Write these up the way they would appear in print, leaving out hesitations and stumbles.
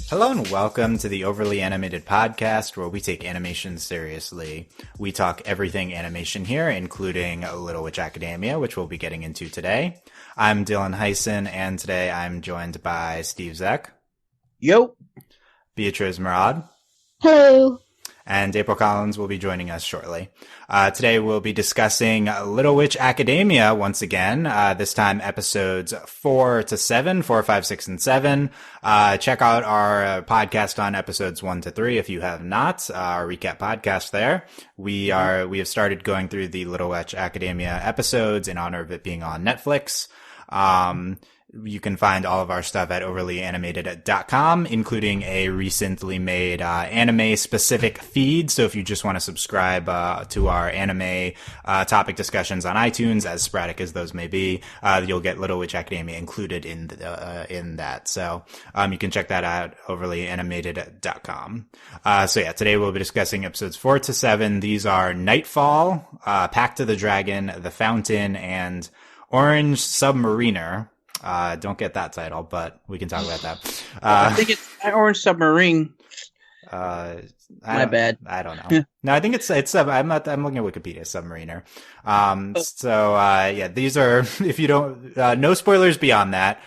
Hello and welcome to the Overly Animated Podcast, where we take animation seriously. We talk everything animation here, including Little Witch Academia, which we'll be getting into today. I'm Dylan Hysen, and today I'm joined by Steve Zeck. Yo. Beatriz Mourad. Hello. And April Collins will be joining us shortly. Today we'll be discussing Little Witch Academia once again, this time episodes 4 to 7, 4, 5, 6, and 7. Check out our podcast on episodes 1 to 3 if you have not, our recap podcast there. We have started going through the Little Witch Academia episodes in honor of it being on Netflix. You can find all of our stuff at overlyanimated.com, including a recently made anime-specific feed. So if you just want to subscribe to our anime topic discussions on iTunes, as sporadic as those may be, you'll get Little Witch Academia included in that. So you can check that out, overlyanimated.com. So yeah, today we'll be discussing episodes 4 to 7. These are Nightfall, Pact of the Dragon, The Fountain, and Orange Submariner. Don't get that title, but we can talk about that. I think it's Orange Submarine. My bad. I don't know. No, I think it's I'm looking at Wikipedia, Submariner. Yeah, these are, if you don't, no spoilers beyond that.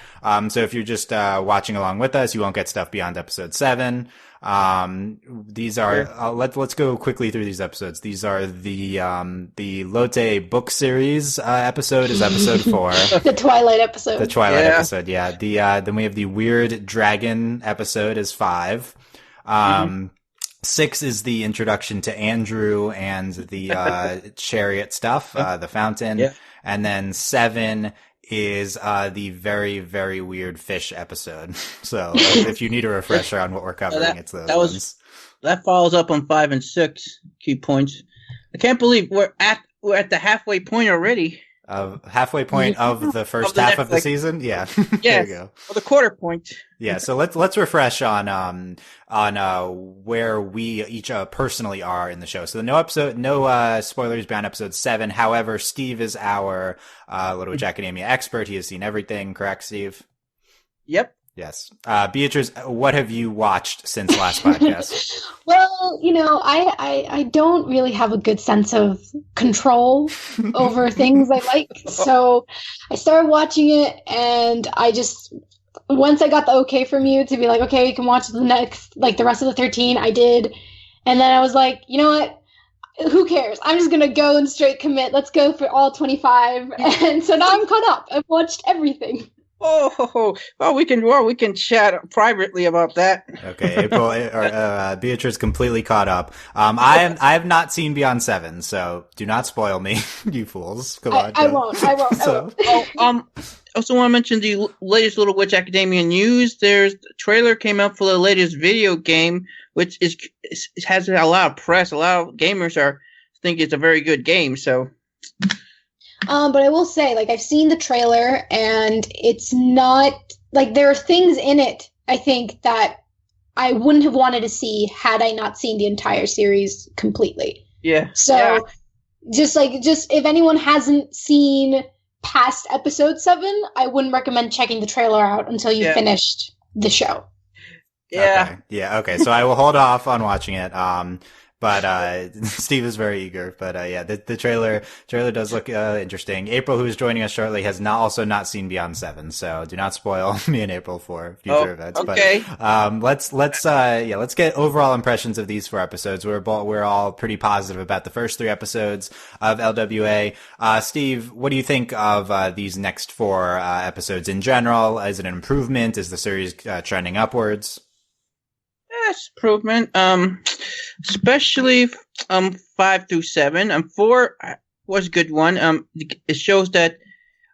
So if you're just, watching along with us, you won't get stuff beyond episode 7. These are, let's go quickly through these episodes. These are the Lotte book series, episode is episode 4. The Twilight episode. The Twilight episode, yeah. Then we have the Weird Dragon episode is 5. 6 is the introduction to Andrew and the, chariot stuff, the fountain. Yeah. And then 7 is the very, very weird fish epised. So if you need a refresher on what we're covering, it's those ones. That follows up on 5 and 6 key points. I can't believe we're at the halfway point already. Halfway point of the first half of the season? Yeah. Yes. There you go. Or the quarter point. Yeah, so let's refresh on where we each personally are in the show. So no spoilers beyond episode 7. However, Steve is our Little Witch Academia expert. He has seen everything, correct, Steve? Yep. Yes. Beatrice, what have you watched since last podcast? Well, I don't really have a good sense of control over things I like. So I started watching it, and once I got the okay from you to be like, okay, you can watch the rest of the 13, I did. And then I was like, you know what? Who cares? I'm just going to go and straight commit. Let's go for all 25. And so now I'm caught up. I've watched everything. Oh, well, we can chat privately about that. Okay, April or Beatrice completely caught up. I have not seen Beyond 7, so do not spoil me, you fools. Come on. I won't. So. I also want to mention the latest Little Witch Academia news. There's the trailer came out for the latest video game, which has a lot of press. A lot of gamers think it's a very good game. So. But I will say, I've seen the trailer, and it's not, there are things in it, I think, that I wouldn't have wanted to see had I not seen the entire series completely. Yeah. So, just if anyone hasn't seen past episode 7, I wouldn't recommend checking the trailer out until you finished the show. Yeah. Okay. Yeah, okay. So I will hold off on watching it. But Steve is very eager. But the trailer does look interesting. April, who is joining us shortly, has also not seen Beyond 7, so do not spoil me and April for future events. Okay. But let's get overall impressions of these 4 episodes. We're all pretty positive about the first 3 episodes of LWA. Steve, what do you think of these next 4 episodes in general? Is it an improvement? Is the series trending upwards? Yes, improvement. Especially 5 through 7. 4 was a good one. It shows that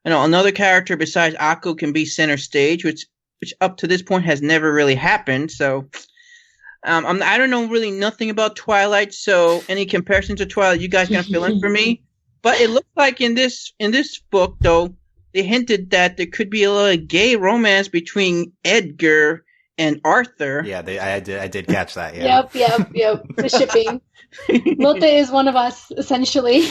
another character besides Akko can be center stage, which up to this point has never really happened. So, I don't know really nothing about Twilight. So, any comparison to Twilight, you guys gonna fill in for me? But it looks like in this book, though, they hinted that there could be a little gay romance between Edgar and Arthur. Yeah, I did catch that. Yeah. Yep. The shipping. Lotte is one of us, essentially.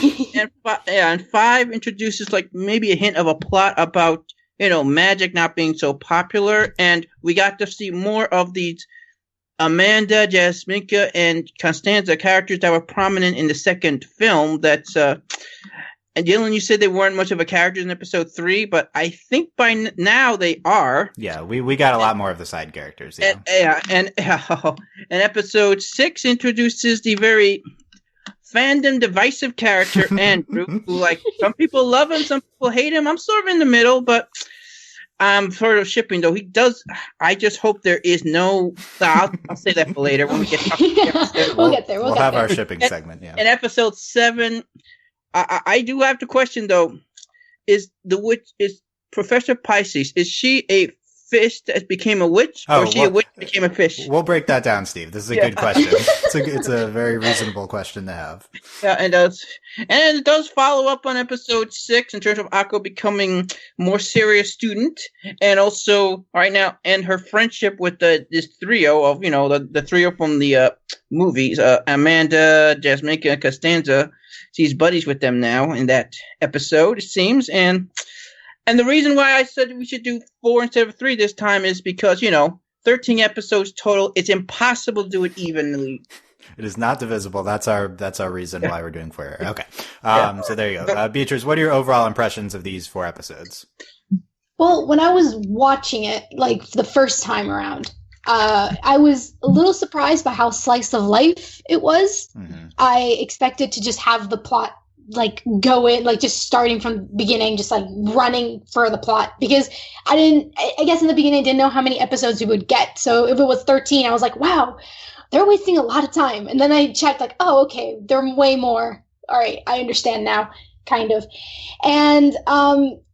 And 5 introduces maybe a hint of a plot about magic not being so popular, and we got to see more of these Amanda, Jasminka, and Constanza, characters that were prominent in the second film. That's and Dylan, you said they weren't much of a character in episode 3, but I think by now they are. Yeah, we got a lot more of the side characters. Yeah, and episode 6 introduces the very fandom divisive character Andrew, who, like, some people love him, some people hate him. I'm sort of in the middle, but I'm sort of shipping, though. He does. I just hope there is no. I'll say that for later when we get to the episode. We'll get there. We'll have our shipping segment. Yeah. In episode 7, I do have to question, though: is Professor Pisces? Is she a fish that became a witch, or is she a witch that became a fish? We'll break that down, Steve. This is a good question. It's a very reasonable question to have. Yeah, and it does follow up on episode 6 in terms of Akko becoming a more serious student, and also right now, and her friendship with this trio of the trio from the movies, Amanda, Jasminka, and Costanza. She's buddies with them now in that episode, it seems, and the reason why I said we should do 4 instead of 3 this time is because 13 episodes total. It's impossible to do it evenly. It is not divisible. That's our reason why we're doing 4. Okay. So there you go. Beatriz, what are your overall impressions of these 4 episodes? Well, when I was watching it, like the first time around, I was a little surprised by how slice of life it was. Mm-hmm. I expected to just have the plot like go in, like just starting from the beginning, just like running for the plot, because I guess in the beginning I didn't know how many episodes we would get. So if it was 13, I was like, wow, they're wasting a lot of time. And then I checked like, oh, okay, there are way more. All right, I understand now, kind of. And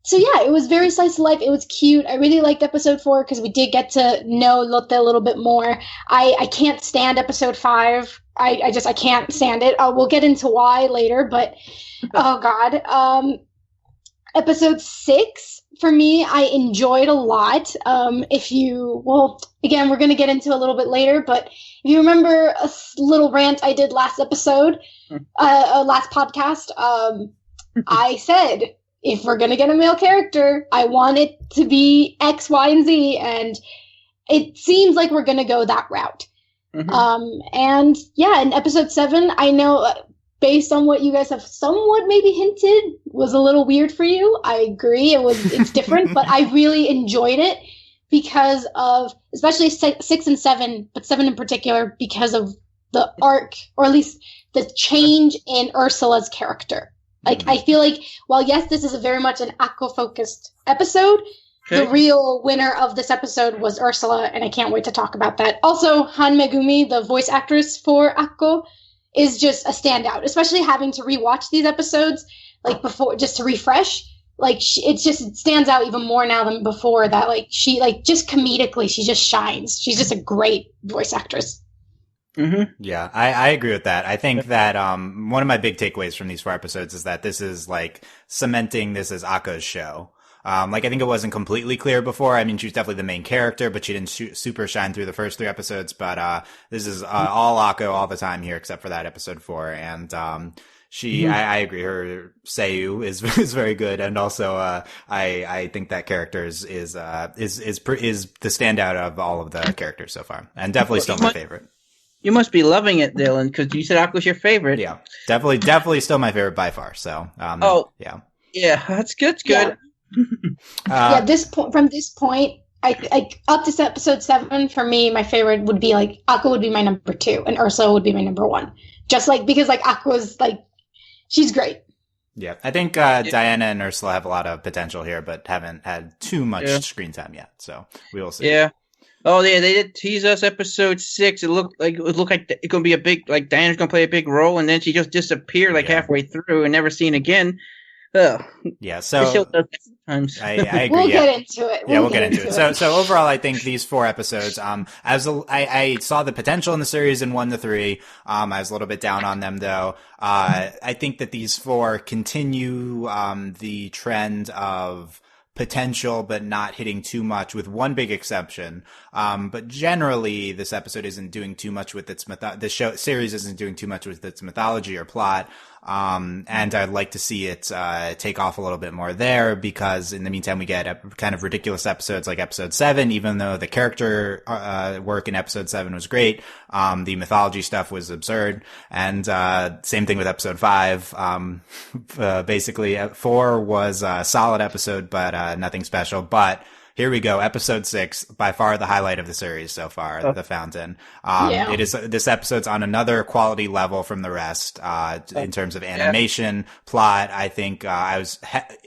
so yeah, it was very slice of life. It was cute. I really liked episode 4 because we did get to know Lotte a little bit more. I can't stand episode 5. I can't stand it. We'll get into why later, but oh god. Episode 6 for me, I enjoyed a lot. Again, we're going to get into a little bit later, but if you remember a little rant I did last episode, last podcast, I said, if we're going to get a male character, I want it to be X, Y, and Z, and it seems like we're going to go that route. Mm-hmm. And yeah, in episode 7, I know based on what you guys have somewhat maybe hinted was a little weird for you. I agree. It's different, but I really enjoyed it because of, especially 6 and 7, but 7 in particular, because of the arc, or at least the change in Ursula's character. Like, I feel like, while yes, this is very much an Akko-focused episode, the real winner of this episode was Ursula, and I can't wait to talk about that. Also, Han Megumi, the voice actress for Akko, is just a standout, especially having to rewatch these episodes, like, before, just to refresh. Like, it stands out even more now than before, that, like, she, like, just comedically, she just shines. She's just a great voice actress. Mm-hmm. Yeah, I agree with that. I think that one of my big takeaways from these 4 episodes is that this is like cementing this as Akko's show. Like, I think it wasn't completely clear before. I mean, she was definitely the main character, but she didn't super shine through the first 3 episodes. But this is all Akko all the time here, except for that episode 4. And I agree. Her Seiyu is very good, and also I think that character is the standout of all of the characters so far, and definitely still my favorite. You must be loving it, Dylan, because you said Akko's your favorite. Yeah, definitely still my favorite by far. So, yeah, that's good. It's good. Yeah, from this point, I up to episode 7 for me, my favorite would be like Akko would be my number 2, and Ursula would be my number 1. Just like because like Akko's like she's great. Yeah, I think Diana and Ursula have a lot of potential here, but haven't had too much screen time yet. So we will see. Yeah. Oh yeah, they did tease us episode 6. It looked like it's gonna be a big, like, Diana's gonna play a big role, and then she just disappeared halfway through and never seen again. Ugh. Yeah, so I agree. We'll get into it. We'll get into it. So overall, I think these 4 episodes, I saw the potential in the series in 1 to 3. I was a little bit down on them though. I think that these 4 continue the trend of potential, but not hitting too much, with one big exception. But generally, this episode isn't doing too much with its series isn't doing too much with its mythology or plot. And I'd like to see it take off a little bit more there, because in the meantime we get kind of ridiculous episodes like episode 7, even though the character work in episode 7 was great. The mythology stuff was absurd. And same thing with episode 5. Basically 4 was a solid episode, but nothing special. But here we go. Episode 6, by far the highlight of the series so far, The Fountain. This episode's on another quality level from the rest, in terms of animation, plot. I think, I was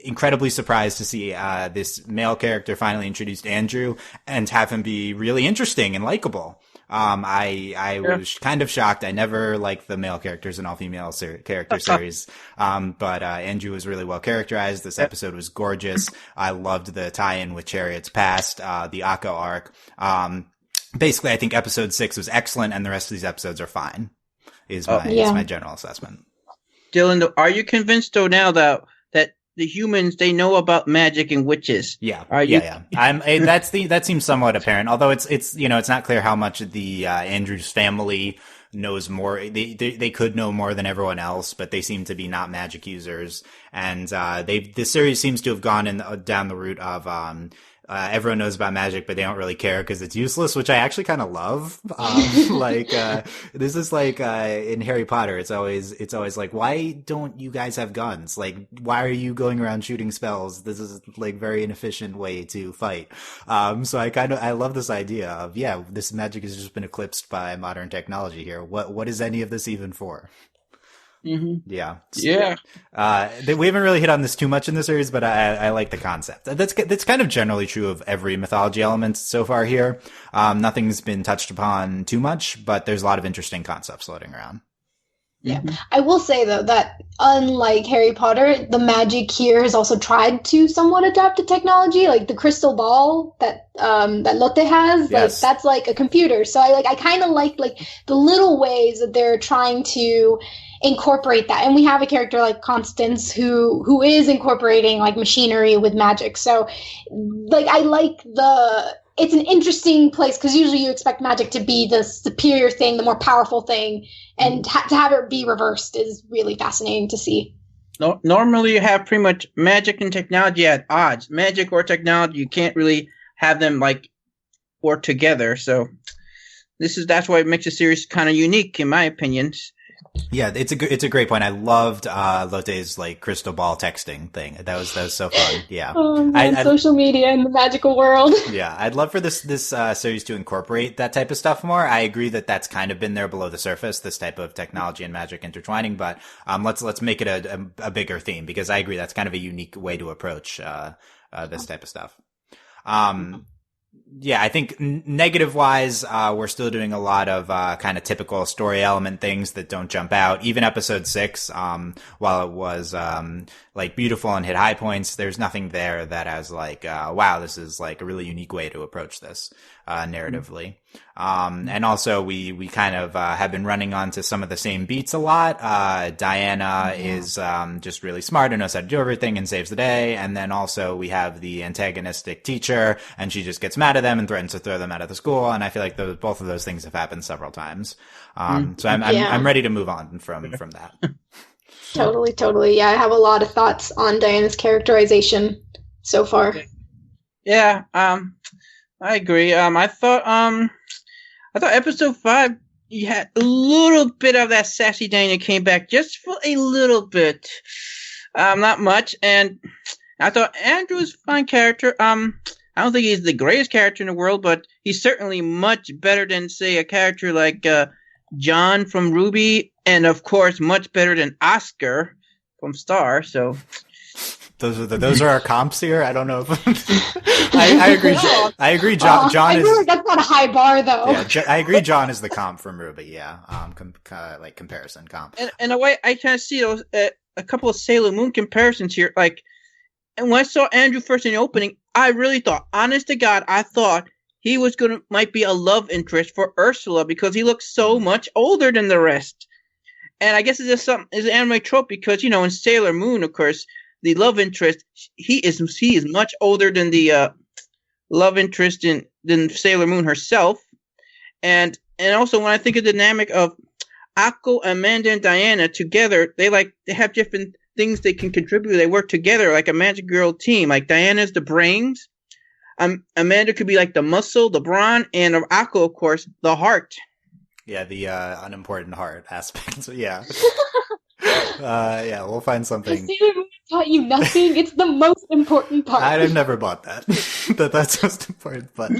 incredibly surprised to see, this male character finally introduced, Andrew, and have him be really interesting and likable. I was kind of shocked. I never liked the male characters in all female character series. But Andrew was really well characterized. This episode was gorgeous. I loved the tie-in with Chariots Past, the Akko arc. Basically, I think episode 6 was excellent, and the rest of these episodes are fine, is my general assessment. Dylan, are you convinced though now that the humans, they know about magic and witches? Yeah. Are you? Yeah. That seems somewhat apparent. Although it's not clear how much the Andrews family knows more. They could know more than everyone else, but they seem to be not magic users. And this series seems to have gone down the route of everyone knows about magic, but they don't really care because it's useless, which I actually kind of love. This is like, in Harry Potter, it's always like, why don't you guys have guns? Like, why are you going around shooting spells? This is like very inefficient way to fight. So I love this idea of, this magic has just been eclipsed by modern technology here. What is any of this even for? Mm-hmm. Yeah. Yeah. We haven't really hit on this too much in the series, but I like the concept. That's kind of generally true of every mythology element so far here. Nothing's been touched upon too much, but there's a lot of interesting concepts floating around. Yeah. I will say, though, that unlike Harry Potter, the magic here has also tried to somewhat adapt to technology. Like the crystal ball that Lotte has, yes. Like that's like a computer. So I kind of like the little ways that they're trying to incorporate that. And we have a character like Constance who is incorporating like machinery with magic. So like I like it's an interesting place, because usually you expect magic to be the superior thing, the more powerful thing, and to have it be reversed is really fascinating to see. No, normally you have pretty much magic and technology at odds. Magic or technology, you can't really have them like work together. So that's why it makes the series kind of unique, in my opinion. Yeah, it's a great point. I loved Lotte's like crystal ball texting thing. That was so fun. Yeah. Oh, man, social media in the magical world. Yeah, I'd love for this series to incorporate that type of stuff more. I agree that that's kind of been there below the surface, this type of technology and magic intertwining, but let's make it a bigger theme, because I agree that's kind of a unique way to approach this type of stuff. Yeah, I think negative wise, we're still doing a lot of kind of typical story element things that don't jump out. Even episode 6, while it was like beautiful and hit high points, there's nothing there that has like, wow, this is like a really unique way to approach this narratively. And also we kind of have been running onto some of the same beats a lot. Diana is just really smart and knows how to do everything and saves the day. And then also we have the antagonistic teacher, and she just gets mad at them and threatens to throw them out of the school. And I feel like both of those things have happened several times. So I'm ready to move on from that. Totally. Yeah, I have a lot of thoughts on Diana's characterization so far. Yeah, I agree. I thought episode 5, you had a little bit of that sassy Diana came back, just for a little bit, not much. And I thought Andrew was a fine character. I don't think he's the greatest character in the world, but he's certainly much better than, say, a character like John from Ruby, and of course much better than Oscar from Star. So those are our comps here. I don't know if I agree. I agree. John I is. feel like that's not a high bar, though. Yeah, I agree. John is the comp from Ruby. Yeah, like comparison comp. And in a way, I kind of see those a couple of Sailor Moon comparisons here. Like, and when I saw Andrew first in the opening, I really thought, honest to God, I thought he might be a love interest for Ursula, because he looks so much older than the rest. And I guess it's just it's an anime trope, because in Sailor Moon, of course, the love interest, he is much older than the love interest than Sailor Moon herself. And also when I think of the dynamic of Akko, Amanda, and Diana together, they have different things they can contribute. They work together like a Magic Girl team. Like Diana's the brains. Amanda could be like the muscle, the brawn, and Akko, of course, the heart. Yeah, the unimportant heart aspect. Yeah. Yeah, we'll find something. The Sailor Moon taught you nothing. It's the most important part. I've never bought that. That's most important. But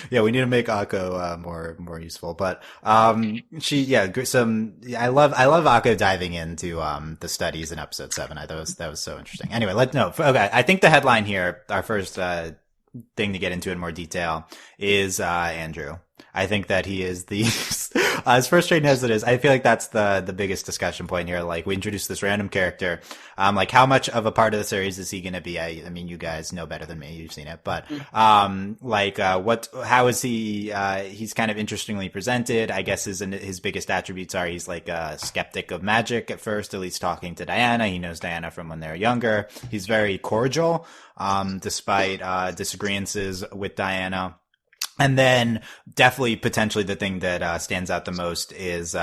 yeah, we need to make Akko more useful. But I love Akko diving into the studies in episode 7. That was so interesting. Anyway, okay. I think the headline here, our first thing to get into in more detail, is Andrew. I think that he is as frustrating as it is, I feel like that's the biggest discussion point here. Like, we introduced this random character. Like, how much of a part of the series is he going to be? I mean, you guys know better than me. You've seen it. But, how is he, he's kind of interestingly presented. I guess his biggest attributes are he's like a skeptic of magic at first, at least talking to Diana. He knows Diana from when they're younger. He's very cordial, despite, disagreements with Diana. And then definitely potentially the thing that stands out the most is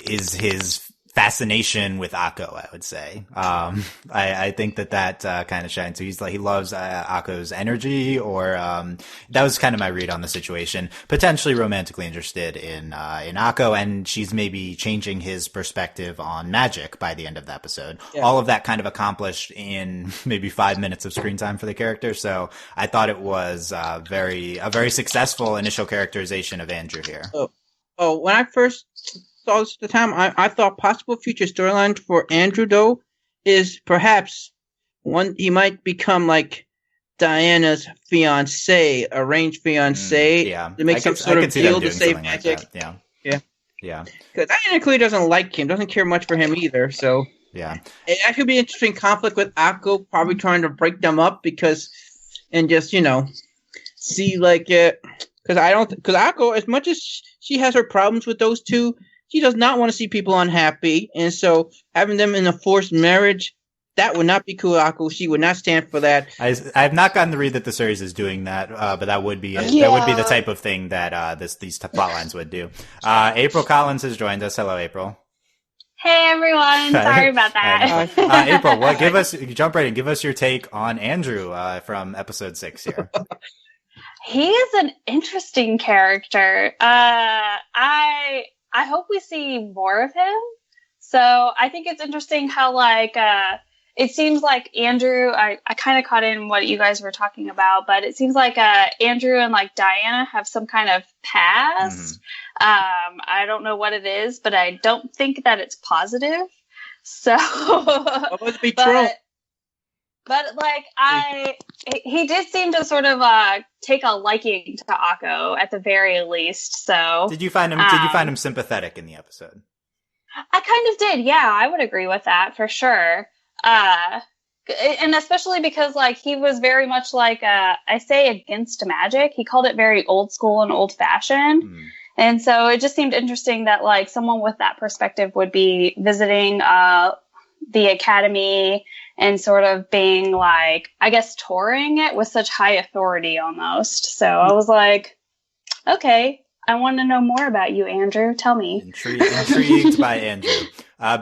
his fascination with Akko, I would say. I think that kind of shines. So he loves Akko's energy, or that was kind of my read on the situation. Potentially romantically interested in Akko, and she's maybe changing his perspective on magic by the end of the episode. Yeah. All of that kind of accomplished in maybe 5 minutes of screen time for the character. So I thought it was a very successful initial characterization of Andrew here. Oh, when I first saw this at the time, I thought possible future storyline for Andrew, though, is perhaps he might become like Diana's fiance, arranged fiance, to make some sort of deal to save magic. Like yeah. Because Diana clearly doesn't like him, doesn't care much for him either. So yeah, it could be an interesting conflict with Akko, probably trying to break them up see like it. Because Akko, as much as she has her problems with those two, she does not want to see people unhappy, and so having them in a forced marriage, that would not be cool, Akko. She would not stand for that. I have not gotten the read that the series is doing that, but that would be that would be the type of thing that these plot lines would do. April Collins has joined us. Hello, April. Hey everyone, sorry about that. April, jump right in. Give us your take on Andrew from episode 6 here. He is an interesting character. I hope we see more of him. So I think it's interesting how it seems like Andrew, I kind of caught in what you guys were talking about, but it seems like Andrew and like Diana have some kind of past. Mm-hmm. I don't know what it is, but I don't think that it's positive. So what would be true? But he did seem to sort of take a liking to Akko at the very least. So did you find him sympathetic in the episode? I kind of did. Yeah, I would agree with that for sure. And especially because he was very much I say against magic. He called it very old school and old fashioned. Mm. And so it just seemed interesting that someone with that perspective would be visiting the academy and sort of being I guess touring it with such high authority almost. So I was like, okay, I want to know more about you, Andrew. Tell me. Intrigued by Andrew.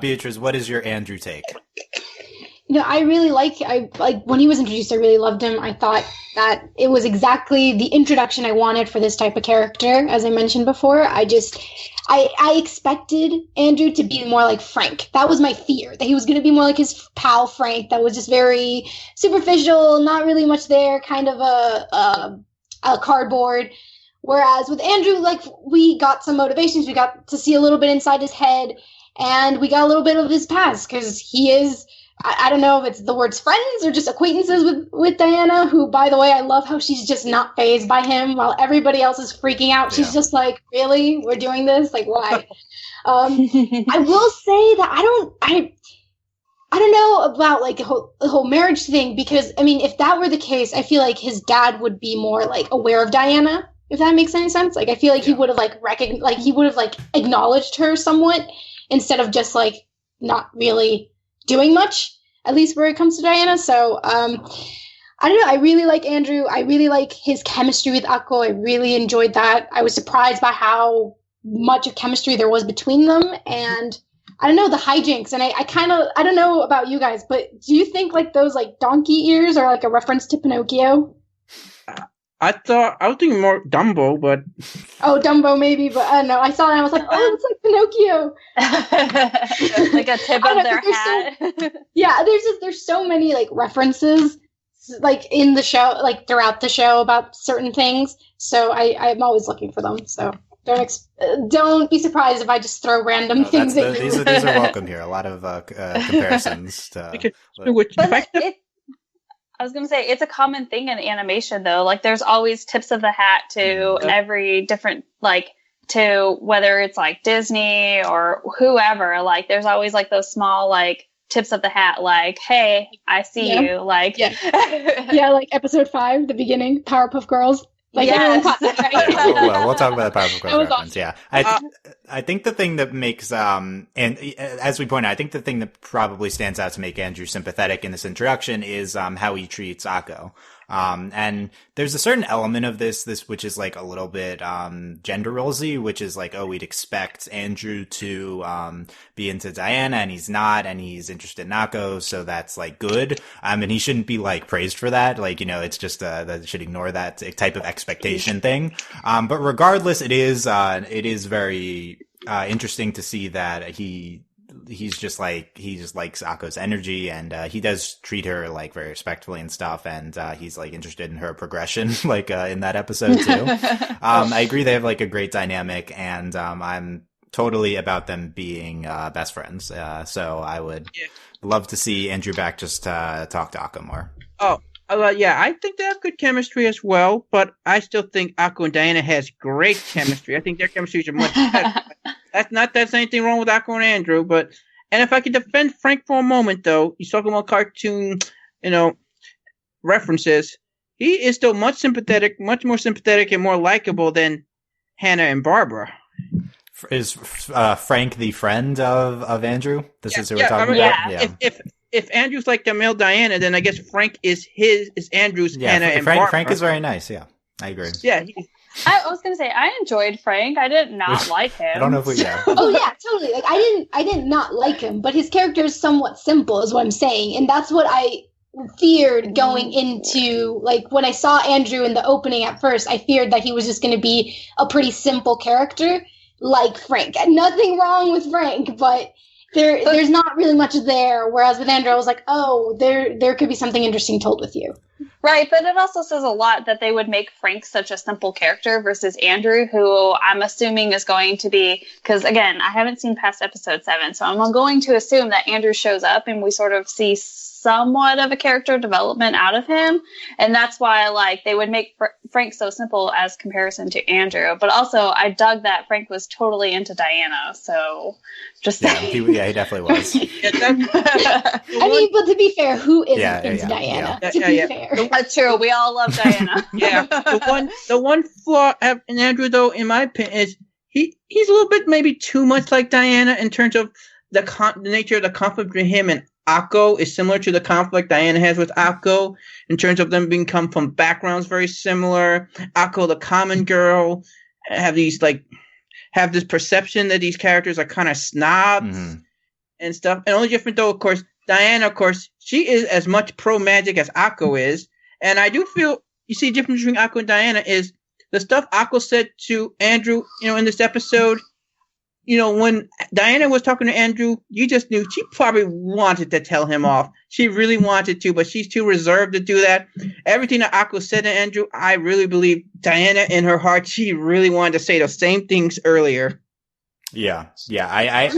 Beatriz, what is your Andrew take? I really like when he was introduced, I really loved him. I thought that it was exactly the introduction I wanted for this type of character, as I mentioned before. I expected Andrew to be more like Frank. That was my fear, that he was going to be more like his pal Frank, that was just very superficial, not really much there, kind of a cardboard. Whereas with Andrew, we got some motivations, we got to see a little bit inside his head, and we got a little bit of his past, because he is... I don't know if it's the words friends or just acquaintances with Diana, who, by the way, I love how she's just not fazed by him while everybody else is freaking out. She's just like, really? We're doing this? Why? I will say that I don't know about the whole marriage thing, because, I mean, if that were the case, I feel like his dad would be more aware of Diana, if that makes any sense. I feel like he would have he would have acknowledged her somewhat instead of just not really doing much, at least where it comes to Diana. So I don't know, I really like Andrew. I really like his chemistry with Akko. I really enjoyed that. I was surprised by how much of chemistry there was between them. And I don't know, the hijinks. And I don't know about you guys, but do you think like those like donkey ears are like a reference to Pinocchio? I was thinking more Dumbo, but oh, Dumbo maybe, but I don't know. I saw that and I was like, oh, it's like Pinocchio. Like a tip of their hat. Yeah, there's so many like references like in the show, like throughout the show about certain things. So I'm always looking for them. So don't be surprised if I just throw random things at you. These are welcome here. A lot of comparisons to. I was going to say, it's a common thing in animation, though. Like, there's always tips of the hat to every different, like, to whether it's, like, Disney or whoever. Like, there's always, like, those small, like, tips of the hat, like, hey, I see you. Like, yeah, like episode 5, the beginning, Powerpuff Girls. Like, everyone caught that, right? We'll talk about the Powerpuff Girls reference. Awesome. Yeah. I think the thing that makes, and as we point out, I think the thing that probably stands out to make Andrew sympathetic in this introduction is, how he treats Akko. And there's a certain element of this which is like a little bit, gender rosy, which is like, oh, we'd expect Andrew to, be into Diana and he's not, and he's interested in Akko. So that's like good. And he shouldn't be like praised for that. Like, it's just, that should ignore that type of expectation thing. But regardless, it is very, interesting to see that he just likes Akko's energy, and he does treat her like very respectfully and stuff, and he's like interested in her progression like in that episode too. I agree they have like a great dynamic, and I'm totally about them being best friends. So I would love to see Andrew back just talk to Akko more. Yeah, I think they have good chemistry as well, but I still think Akko and Diana has great chemistry. I think their chemistry is much better. That's anything wrong with Akko and Andrew, and if I could defend Frank for a moment, though, he's talking about cartoon, references. He is still much more sympathetic and more likable than Hannah and Barbara. Is Frank the friend of Andrew? This is who we're talking about? Yeah. If Andrew's like the male Diana, then I guess Frank is Andrew's Hannah and Barbara. Frank is very nice, yeah. I agree. Yeah. I was going to say, I enjoyed Frank. I did not like him. I don't know if we, Oh, yeah, totally. Like, I did not like him, but his character is somewhat simple, is what I'm saying. And that's what I feared going into, like, when I saw Andrew in the opening at first, I feared that he was just going to be a pretty simple character like Frank. Nothing wrong with Frank, but there's not really much there. Whereas with Andrew, I was like, oh, there could be something interesting told with you. Right, but it also says a lot that they would make Frank such a simple character versus Andrew, who I'm assuming is going to be, because again, I haven't seen past episode 7, so I'm going to assume that Andrew shows up and we sort of see somewhat of a character development out of him, and that's why like they would make Frank so simple as comparison to Andrew. But also, I dug that Frank was totally into Diana, so just he definitely was. I mean, but to be fair, who isn't into Diana? To be fair, that's true. We all love Diana. The one flaw in Andrew, though, in my opinion, is he's a little bit maybe too much like Diana in terms of the nature of the conflict between him and Akko is similar to the conflict Diana has with Akko in terms of them being come from backgrounds very similar. Akko, the common girl, have this perception that these characters are kind of snobs and stuff. And only different though, of course, Diana, of course, she is as much pro magic as Akko is. And I do feel you see the difference between Akko and Diana is the stuff Akko said to Andrew, in this episode. When Diana was talking to Andrew, you just knew she probably wanted to tell him off. She really wanted to, but she's too reserved to do that. Everything that Akko said to Andrew, I really believe Diana in her heart, she really wanted to say the same things earlier. Yeah. I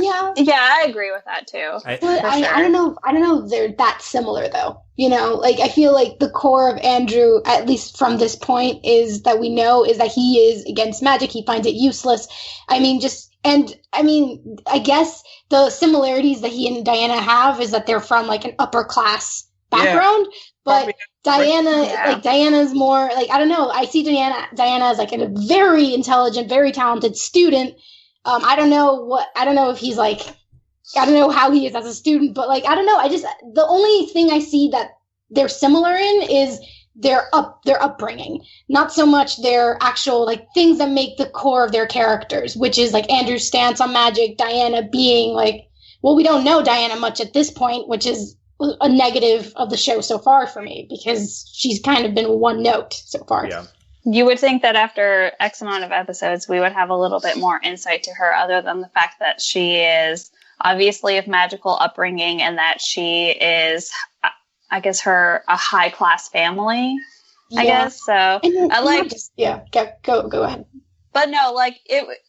agree with that too. I don't know if they're that similar though. Like I feel like the core of Andrew, at least from this point, is that we know is that he is against magic. He finds it useless. I guess the similarities that he and Diana have is that they're from like an upper class background, but Diana's more like, I don't know. I see Diana as like a very intelligent, very talented student. I don't know if he's like, I don't know how he is as a student, but like, I don't know. The only thing I see that they're similar in is their upbringing, not so much their actual like things that make the core of their characters, which is like Andrew's stance on magic, Diana being like, well, we don't know Diana much at this point, which is a negative of the show so far for me because she's kind of been one note so far. Yeah. You would think that after X amount of episodes, we would have a little bit more insight to her, other than the fact that she is obviously of magical upbringing and that she is, I guess, a high class family. I guess so. I like. Go ahead. But no, like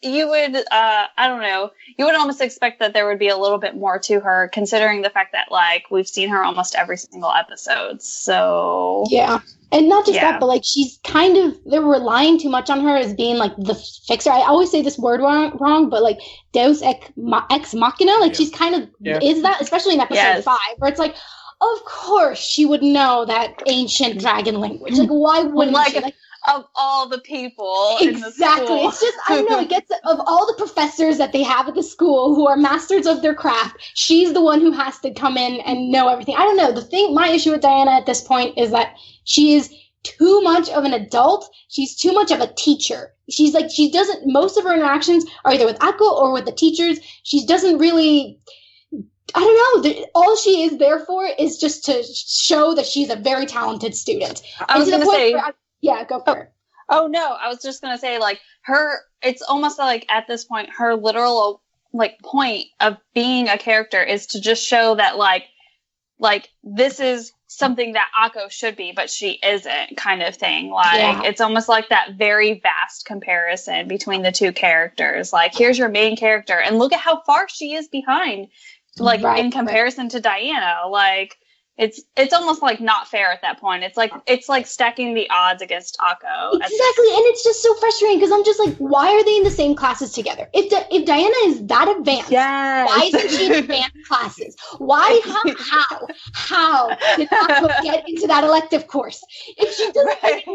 you would. I don't know. You would almost expect that there would be a little bit more to her, considering the fact that like we've seen her almost every single episode. So yeah. And not just that, but like she's kind of, they're relying too much on her as being like the fixer. I always say this word wrong, but like Deus ex machina, like she's kind of is that, especially in episode 5, where it's like, of course she would know that ancient dragon language. Like, why wouldn't she? Like, of all the people exactly. in the school. It's just, I don't know, it gets, of all the professors that they have at the school who are masters of their craft, she's the one who has to come in and know everything. I don't know. My issue with Diana at this point is that she is too much of an adult. She's too much of a teacher. She's like, she doesn't, most of her interactions are either with Akko or with the teachers. She doesn't really, I don't know. All she is there for is just to show that she's a very talented student. I was going to say, yeah, go for it. Oh, no. I was just going to say, like, it's almost like at this point, her literal, like, point of being a character is to just show that, like, this is something that Akko should be, but she isn't, kind of thing. Like, it's almost like that very vast comparison between the two characters. Like, here's your main character, and look at how far she is behind, like, in comparison to Diana. Like, it's almost like not fair at that point. It's like stacking the odds against Akko. Exactly, and it's just so frustrating because I'm just like, why are they in the same classes together? If Diana is that advanced, why isn't she in advanced classes? Why? How did Akko get into that elective course? If she doesn't, like,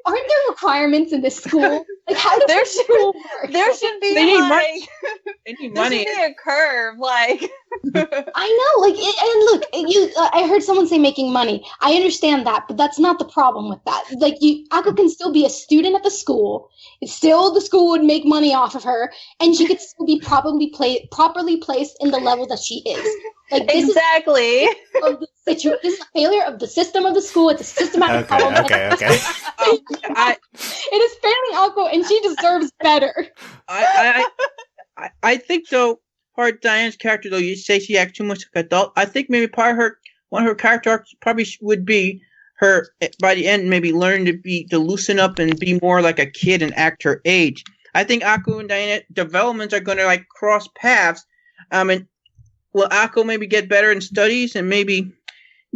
aren't there requirements in this school? Like, how does this school work? There should be they need money. They need there money. should be a curve, like. I know, like, and look, I heard someone say making money. I understand that, but that's not the problem with that. Like, Akko can still be a student at the school. The school would make money off of her, and she could still be properly placed in the level that she is. Like, this exactly. This is a failure of the system of the school. It's a systematic problem. Okay. It is failing Akko, and she deserves better. I think, though, part of Diana's character, though, you say she acts too much like an adult. I think maybe one of her character arcs probably would be her, by the end, maybe learn to loosen up and be more like a kid and act her age. I think Akko and Diana developments are going to, like, cross paths. And will Akko maybe get better in studies and maybe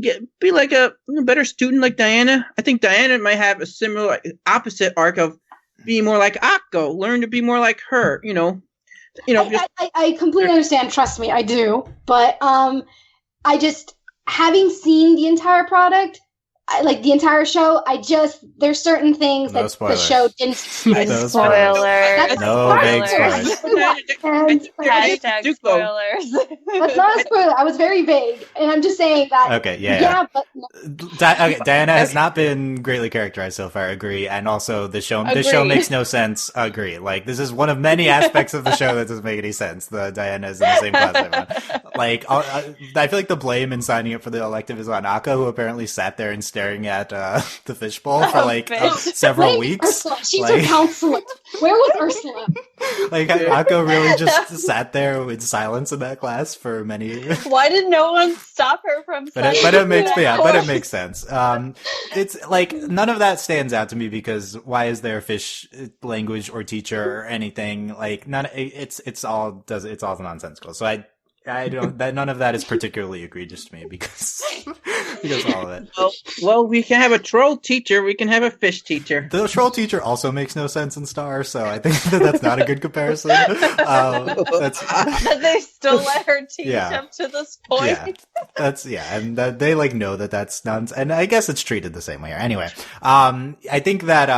be like a better student like Diana? I think Diana might have a similar opposite arc of being more like Akko, learn to be more like her, I completely understand. Trust me, I do. But I just, having seen the entire product, like the entire show, there's certain things that the show didn't. No spoilers. No big spoilers. Hashtag spoilers. That's not a spoiler. I was very vague, and I'm just saying that. Okay, yeah. But Diana has not been greatly characterized so far. Agree, and also the show makes no sense. Agree. Like, this is one of many aspects of the show that doesn't make any sense. The Diana is in the same class as everyone. Like, I feel like the blame in signing up for the elective is on Akko, who apparently sat there and staring at the fishbowl for like several weeks. Ursula. She's a counselor. Where was Ursula? Like, Akko really just sat there in silence in that class for many. Why did no one stop her from? But it makes sense. It's like none of that stands out to me because why is there a fish language or teacher or anything? Like, none. It's all nonsensical. So I don't. None of that is particularly egregious to me because all of it. Well, we can have a troll teacher. We can have a fish teacher. The troll teacher also makes no sense in Star, so I think that's not a good comparison. That they still let her teach up to this point. And they like know that that's nonsense, and I guess it's treated the same way here. Anyway, I think that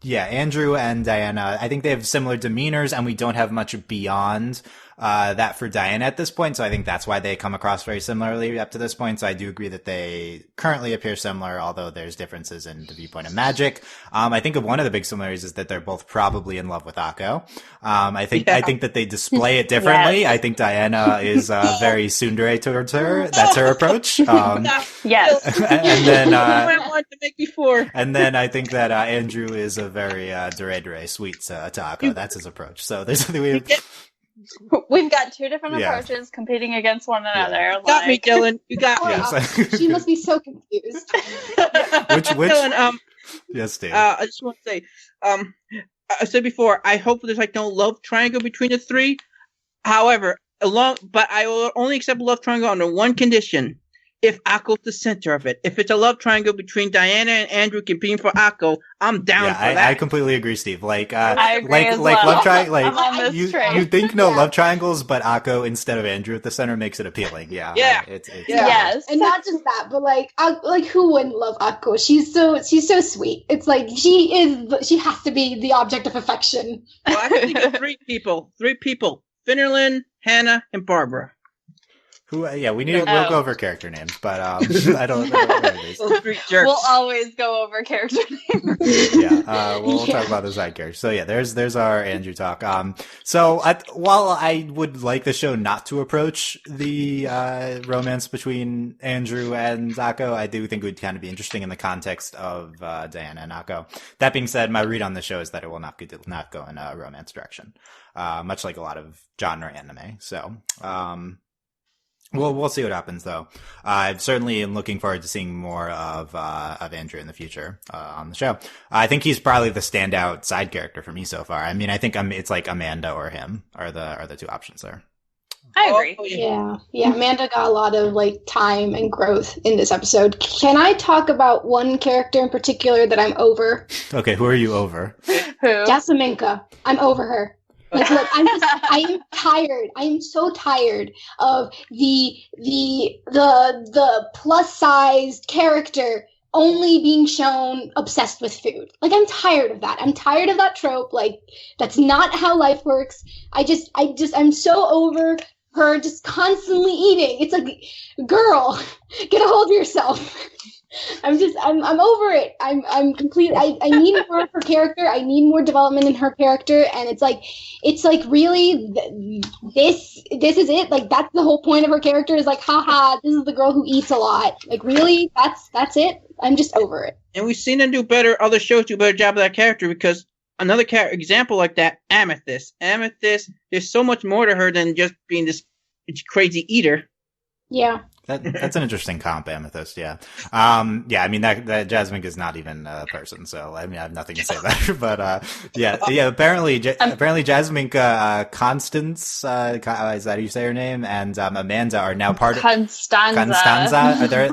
Andrew and Diana, I think they have similar demeanors, and we don't have much beyond that for Diana at this point. So I think that's why they come across very similarly up to this point. So I do agree that they currently appear similar, although there's differences in the viewpoint of magic. I think one of the big similarities is that they're both probably in love with Akko. I think that they display it differently. Yes. I think Diana is very tsundere towards her. That's her approach. Yes. And then I wanted to make before. and then I think that Andrew is a very dure sweet to Akko. That's his approach. So there's We've got two different Yeah. approaches competing against one another. You got me, Dylan. You got me. Yes. She must be so confused. Which Dylan, yes, Dave. I just want to say, I said before, I hope there's like no love triangle between the three. However, but I will only accept a love triangle under one condition: if Akko's the center of it. If it's a love triangle between Diana and Andrew competing for Akko, I'm down for that. I completely agree, Steve. Like, I agree like as love well. triangle. I'm on Like, this train. you think no love triangles, but Akko instead of Andrew at the center makes it appealing. Yeah. Yeah. It's Yeah. Yes. And not just that, but like who wouldn't love Akko? She's so sweet. It's like she has to be the object of affection. Well, I can think of three people. Finnerlin, Hannah, and Barbara. Who? Yeah, we'll go over character names, but I don't know these. Those three jerks. We'll always go over character names. Yeah, we'll talk about the side characters. So yeah, there's our Andrew talk. While I would like the show not to approach the romance between Andrew and Akko, I do think it would kind of be interesting in the context of Diana and Akko. That being said, my read on the show is that it will not go in a romance direction, much like a lot of genre anime. So. We'll see what happens, though. I certainly am looking forward to seeing more of Andrew in the future on the show. I think he's probably the standout side character for me so far. I mean, I think it's like Amanda or him are the two options there. I agree. Oh, Yeah. Amanda got a lot of like time and growth in this episode. Can I talk about one character in particular that I'm over? Okay, who are you over? Who? Jasminka. I'm over her. Like, look, I am tired. I am so tired of the plus-sized character only being shown obsessed with food. Like, I'm tired of that. I'm tired of that trope. Like, that's not how life works. I'm so over her just constantly eating. It's like, girl, get a hold of yourself. I'm over it. I'm complete. I need more of her character. I need more development in her character. And it's like really, this is it. Like, that's the whole point of her character is like, haha, this is the girl who eats a lot. Like, really? That's it? I'm just over it. And we've seen them do better, other shows do a better job of that character because another example like that, Amethyst. There's so much more to her than just being this crazy eater. Yeah. That's an interesting comp, Amethyst. Yeah. I mean that Jasmine is not even a person, so I mean I have nothing to say about her. But yeah. Apparently Jasmine, Constance, is that how you say her name? And Amanda are now part of Constanza. Are there?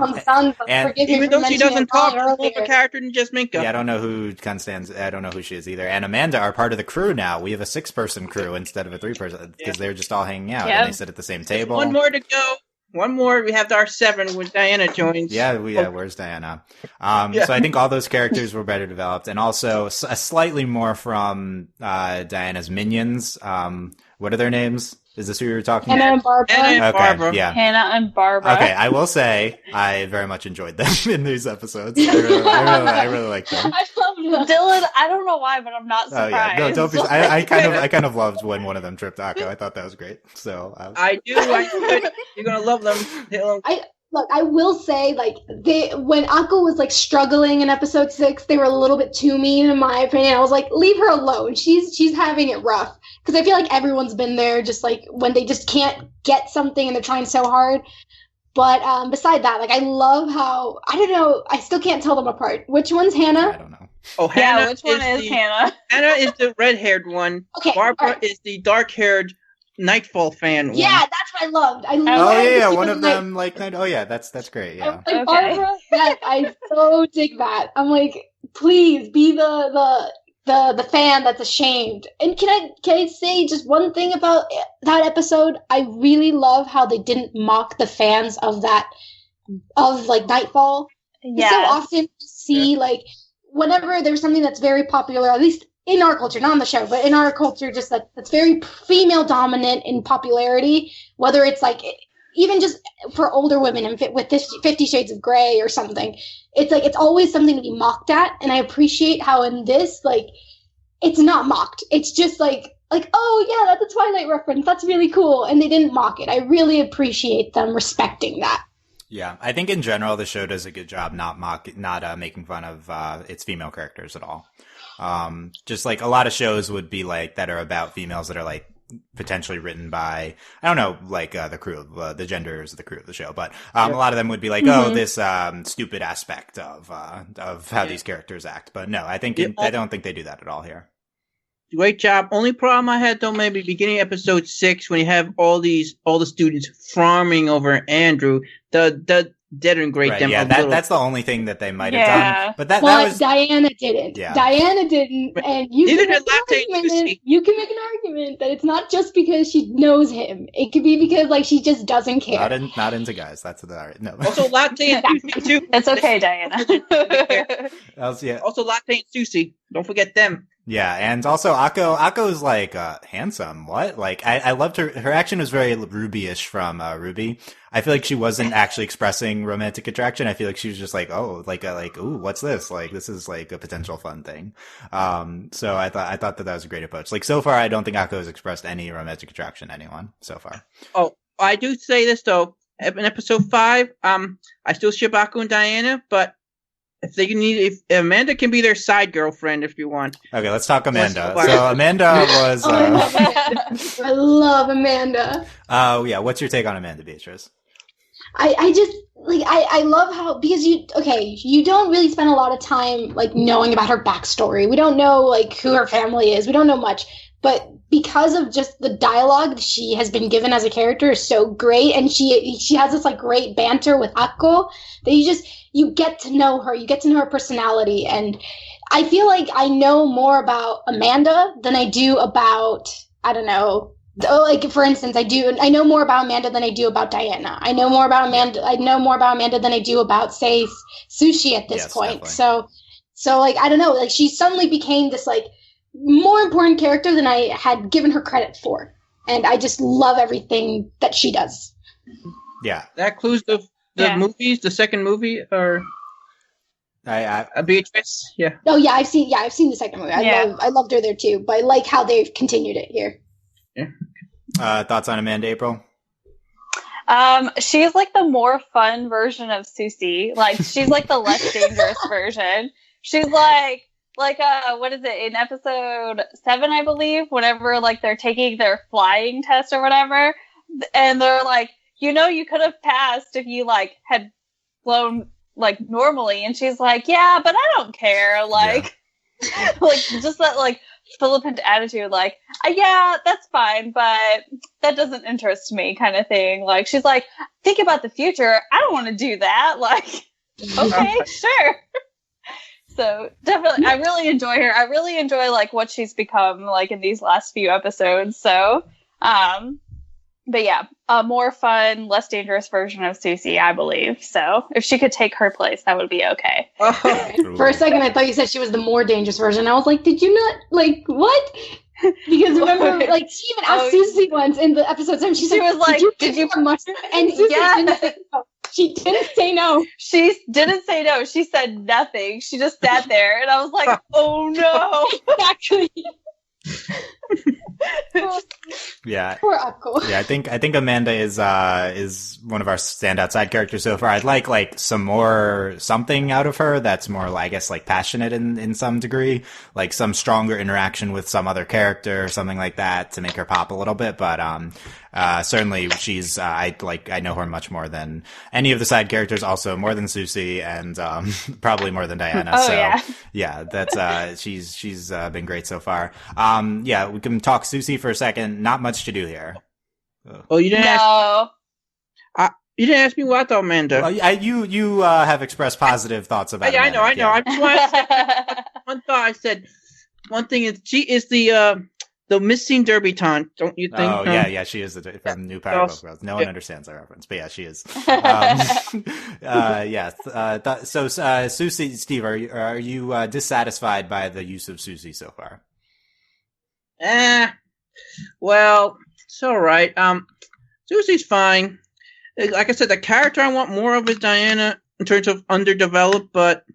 And even though she doesn't talk, she's more of a character than just Minka. Yeah, I don't know who Constanza. I don't know who she is either. And Amanda are part of the crew now. We have a 6-person crew instead of a 3-person because they're just all hanging out and they sit at the same table. One more to go. One more. We have our 7 when Diana joins. Where's Diana? So I think all those characters were better developed, and also slightly more from Diana's minions. What are their names? Is this who you were talking about? Hannah and Barbara. Barbara. Yeah. Hannah and Barbara. Okay, I will say I very much enjoyed them in these episodes. I really like them. I love Dylan. I don't know why, but I'm not surprised. Oh yeah, no, don't be. I kind of loved when one of them tripped Akko. I thought that was great. So I do. You're gonna love them. I will say, like, when Akko was, like, struggling in episode 6, they were a little bit too mean, in my opinion. I was like, leave her alone. She's having it rough. Because I feel like everyone's been there, just, like, when they just can't get something and they're trying so hard. But beside that, like, I love how, I don't know, I still can't tell them apart. Which one's Hannah? I don't know. Oh, Hannah. Yeah, which one is Hannah? Hannah is the red-haired one. Okay, Barbara right. is the dark-haired Nightfall fan one. Yeah, that's what I loved. I Oh loved one of them, like, oh yeah, that's great, yeah. Like, Barbara, yes, I so dig that. I'm like, please be the fan that's ashamed. And can I say just one thing about that episode? I really love how they didn't mock the fans of like Nightfall. Yeah. So often you see like whenever there's something that's very popular, at least in our culture, not on the show, but in our culture, just that's very female dominant in popularity, whether it's like even just for older women and with this 50 Shades of Grey or something, it's like it's always something to be mocked at. And I appreciate how in this, like, it's not mocked. It's just like, oh yeah, that's a Twilight reference. That's really cool. And they didn't mock it. I really appreciate them respecting that. Yeah, I think in general the show does a good job not making fun of its female characters at all. Just like a lot of shows would be like that are about females that are like potentially written by, I don't know, like the crew of the genders of the crew of the show, but a lot of them would be like, oh, this stupid aspect of how these characters act. But no, I don't think they do that at all here. Great job. Only problem I had though, maybe beginning episode 6 when you have all the students farming over Andrew, the denigrate right, them. Yeah, that's the only thing that they might have done. But that was Diana didn't. Yeah. Diana didn't, and you can make an argument that it's not just because she knows him. It could be because like she just doesn't care. Not into guys. That's no. Also, Latte and Susie too. It's okay, Diana. Also, Latte and Susie. Don't forget them. Yeah, and also Akko's like handsome. What? Like I loved her action was very Ruby-ish from Ruby. I feel like she wasn't actually expressing romantic attraction. I feel like she was just like, oh, ooh, what's this? Like this is like a potential fun thing. So I thought that was a great approach. Like so far I don't think Akko has expressed any romantic attraction to anyone so far. Oh, I do say this though. In episode 5, I still ship Akko and Diana, but if Amanda can be their side girlfriend if you want. Okay, let's talk Amanda. So Amanda was. I love Amanda. Oh yeah, what's your take on Amanda, Beatrice? I just like I love how because you don't really spend a lot of time like knowing about her backstory. We don't know like who her family is. We don't know much, but because of just the dialogue she has been given as a character is so great, and she has this like great banter with Akko that you get to know her, you get to know her personality, and I feel like I know more about Amanda than I do about, I don't know, like for instance, I know more about Amanda than I do about Diana. I know more about Amanda than I do about, say, Sushi at this point. Definitely. So like I don't know, like she suddenly became this like more important character than I had given her credit for, and I just love everything that she does. Yeah, that includes the movies, the second movie, or Beatrice. Yeah. Oh yeah, I've seen the second movie. I loved her there too, but I like how they've continued it here. Yeah. Thoughts on Amanda, April? She's like the more fun version of Susie. Like she's like the less dangerous version. She's like what is it in episode 7, I believe, whenever like they're taking their flying test or whatever, and they're like, you could have passed if you like had flown like normally, and she's like, yeah, but I don't care, like like just that like flippant attitude, like yeah, that's fine, but that doesn't interest me kind of thing. Like she's like, think about the future, I don't want to do that, like okay, sure. So definitely, I really enjoy her. I really enjoy like what she's become like in these last few episodes. So, but yeah, a more fun, less dangerous version of Susie, I believe. So if she could take her place, that would be okay. For a second, I thought you said she was the more dangerous version. I was like, did you not like what? Because remember, like she even asked Susie once in the episode 7. She was like, "Did you much?" And Susie didn't say no. She didn't say no. She didn't say no. She said nothing. She just sat there, and I was like, "Oh no!" Exactly. Yeah. Poor Akko. Yeah, I think Amanda is one of our standout side characters so far. I'd like something out of her that's more, I guess, like passionate in some degree, like some stronger interaction with some other character or something like that to make her pop a little bit. But certainly she's I know her much more than any of the side characters, also more than Susie, and probably more than Diana. That's she's been great so far. Yeah, we can talk Susie for a second. Not much to do here. Oh, you didn't ask. You didn't ask me what though, Amanda. You have expressed positive thoughts about. Yeah, I know. I just want to say one thought. I said one thing is she is the missing debutante, don't you think? Oh yeah, she is from New Powerpuff Girls. No one understands that reference, but yeah, she is. So Susie, Steve, are you dissatisfied by the use of Susie so far? Well, it's all right. Susie's fine. Like I said, the character I want more of is Diana in terms of underdeveloped, but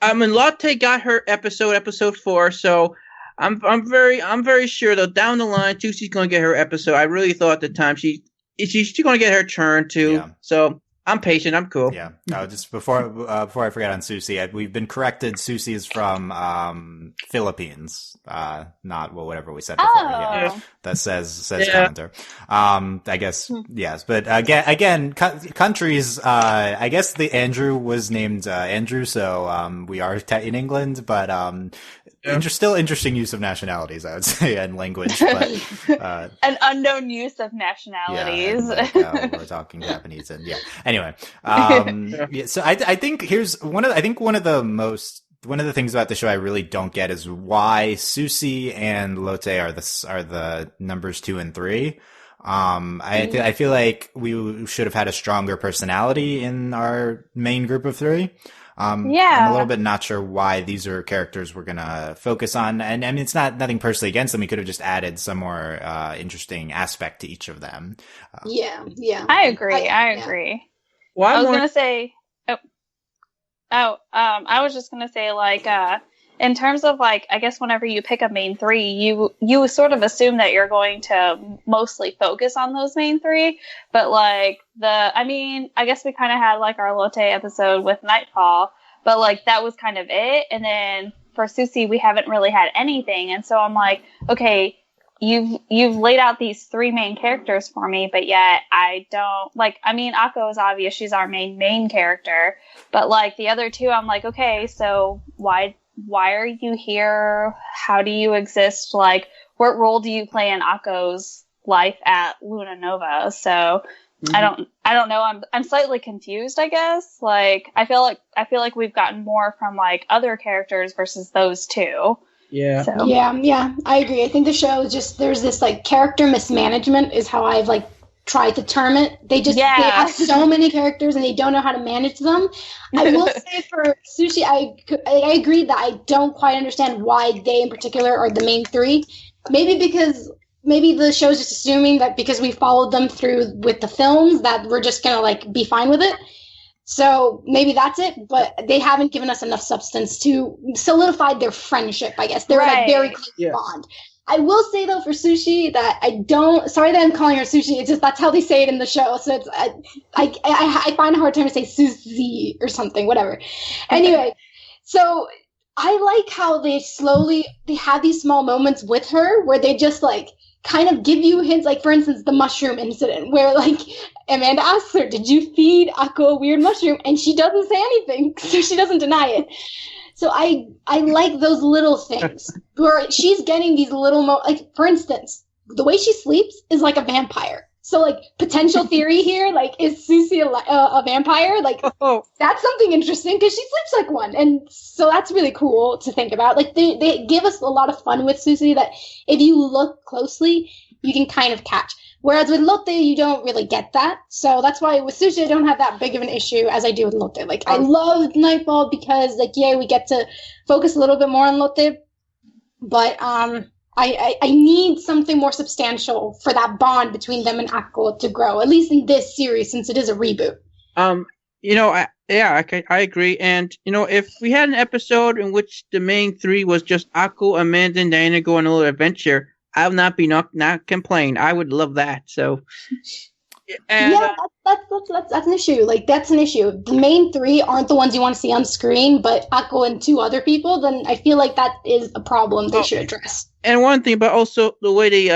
Lotte got her episode 4, so I'm very sure though down the line Susie's gonna get her episode. I really thought at the time she's gonna get her turn too. Yeah. So I'm patient. I'm cool. Yeah. Just before I forget on Susie, we've been corrected. Susie is from Philippines, not whatever we said before. Yeah. That says commenter. I guess yes, but again, countries. I guess the Andrew was named Andrew, so we are in England, but still interesting use of nationalities, I would say, and language, but an unknown use of nationalities. Yeah, we're talking Japanese, and yeah. Anyway, so I think one of the things about the show I really don't get is why Susie and Lotte are the numbers 2 and 3. I feel like we should have had a stronger personality in our main group of 3. I'm a little bit not sure why these are characters we're gonna focus on, and I mean it's nothing personally against them. We could have just added some more interesting aspect to each of them. Yeah. I agree. Well, I was just gonna say like in terms of like I guess whenever you pick a main 3, you sort of assume that you're going to mostly focus on those main 3, but like I guess we kind of had like our Lotte episode with Nightfall, but like that was kind of it, and then for Susie we haven't really had anything, and so I'm like, okay, you've laid out these 3 main characters for me, but yet I don't like. I mean, Akko is obvious; she's our main character, but like the other 2, I'm like, okay, so why are you here? How do you exist? Like, what role do you play in Akko's life at Luna Nova? So I don't know. I'm slightly confused, I guess. Like, I feel like we've gotten more from like other characters versus those 2. Yeah. So. Yeah, I agree. I think the show is just, there's this like character mismanagement is how I've like tried to term it. They have so many characters and they don't know how to manage them. I will say for Sushi, I agree that I don't quite understand why they in particular are the main 3. Maybe the show's just assuming that because we followed them through with the films that we're just gonna like be fine with it. So maybe that's it, but they haven't given us enough substance to solidify their friendship, I guess. They're like very close bond. I will say though for Sushi that sorry that I'm calling her Sushi, it's just that's how they say it in the show. So it's I find a hard time to say Susie or something, whatever. Anyway, so I like how they have these small moments with her where they just like kind of give you hints, like for instance the mushroom incident where like Amanda asks her, did you feed Akko a weird mushroom? And she doesn't say anything, so she doesn't deny it. So I like those little things where she's getting these little like for instance, the way she sleeps is like a vampire. So like potential theory here, like is Susie a vampire? Like that's something interesting because she sleeps like one, and so that's really cool to think about. Like they give us a lot of fun with Susie that if you look closely, you can kind of catch. Whereas with Lotte, you don't really get that. So that's why with Sushi, I don't have that big of an issue as I do with Lotte. Like, I love Nightfall because, like, yeah, we get to focus a little bit more on Lotte. But I need something more substantial for that bond between them and Akko to grow, at least in this series, since it is a reboot. I agree. And, if we had an episode in which the main 3 was just Akko, Amanda, and Diana go on a little adventure, I would not complain. I would love that. So, that's an issue. Like that's an issue. The main 3 aren't the ones you want to see on screen, but Akko and 2 other people. Then I feel like that is a problem they should address. And one thing, but also the way they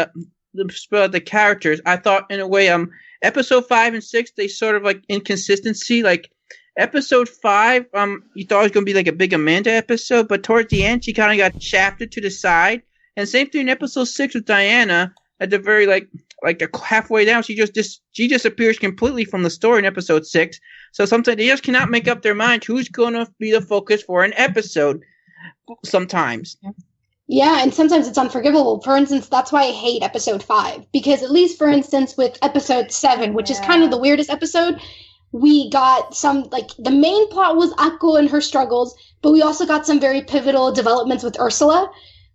the characters. I thought in a way, episode 5 and 6 they sort of like inconsistency. Like episode 5, you thought it was gonna be like a big Amanda episode, but towards the end she kind of got shafted to the side. And same thing in episode 6 with Diana. At the very halfway down, she disappears completely from the story in episode 6. So sometimes they just cannot make up their mind who's going to be the focus for an episode. Sometimes. Yeah, and sometimes it's unforgivable. For instance, that's why I hate episode 5 because at least, for instance, with episode 7, which is kind of the weirdest episode, we got some the main plot was Akko and her struggles, but we also got some very pivotal developments with Ursula.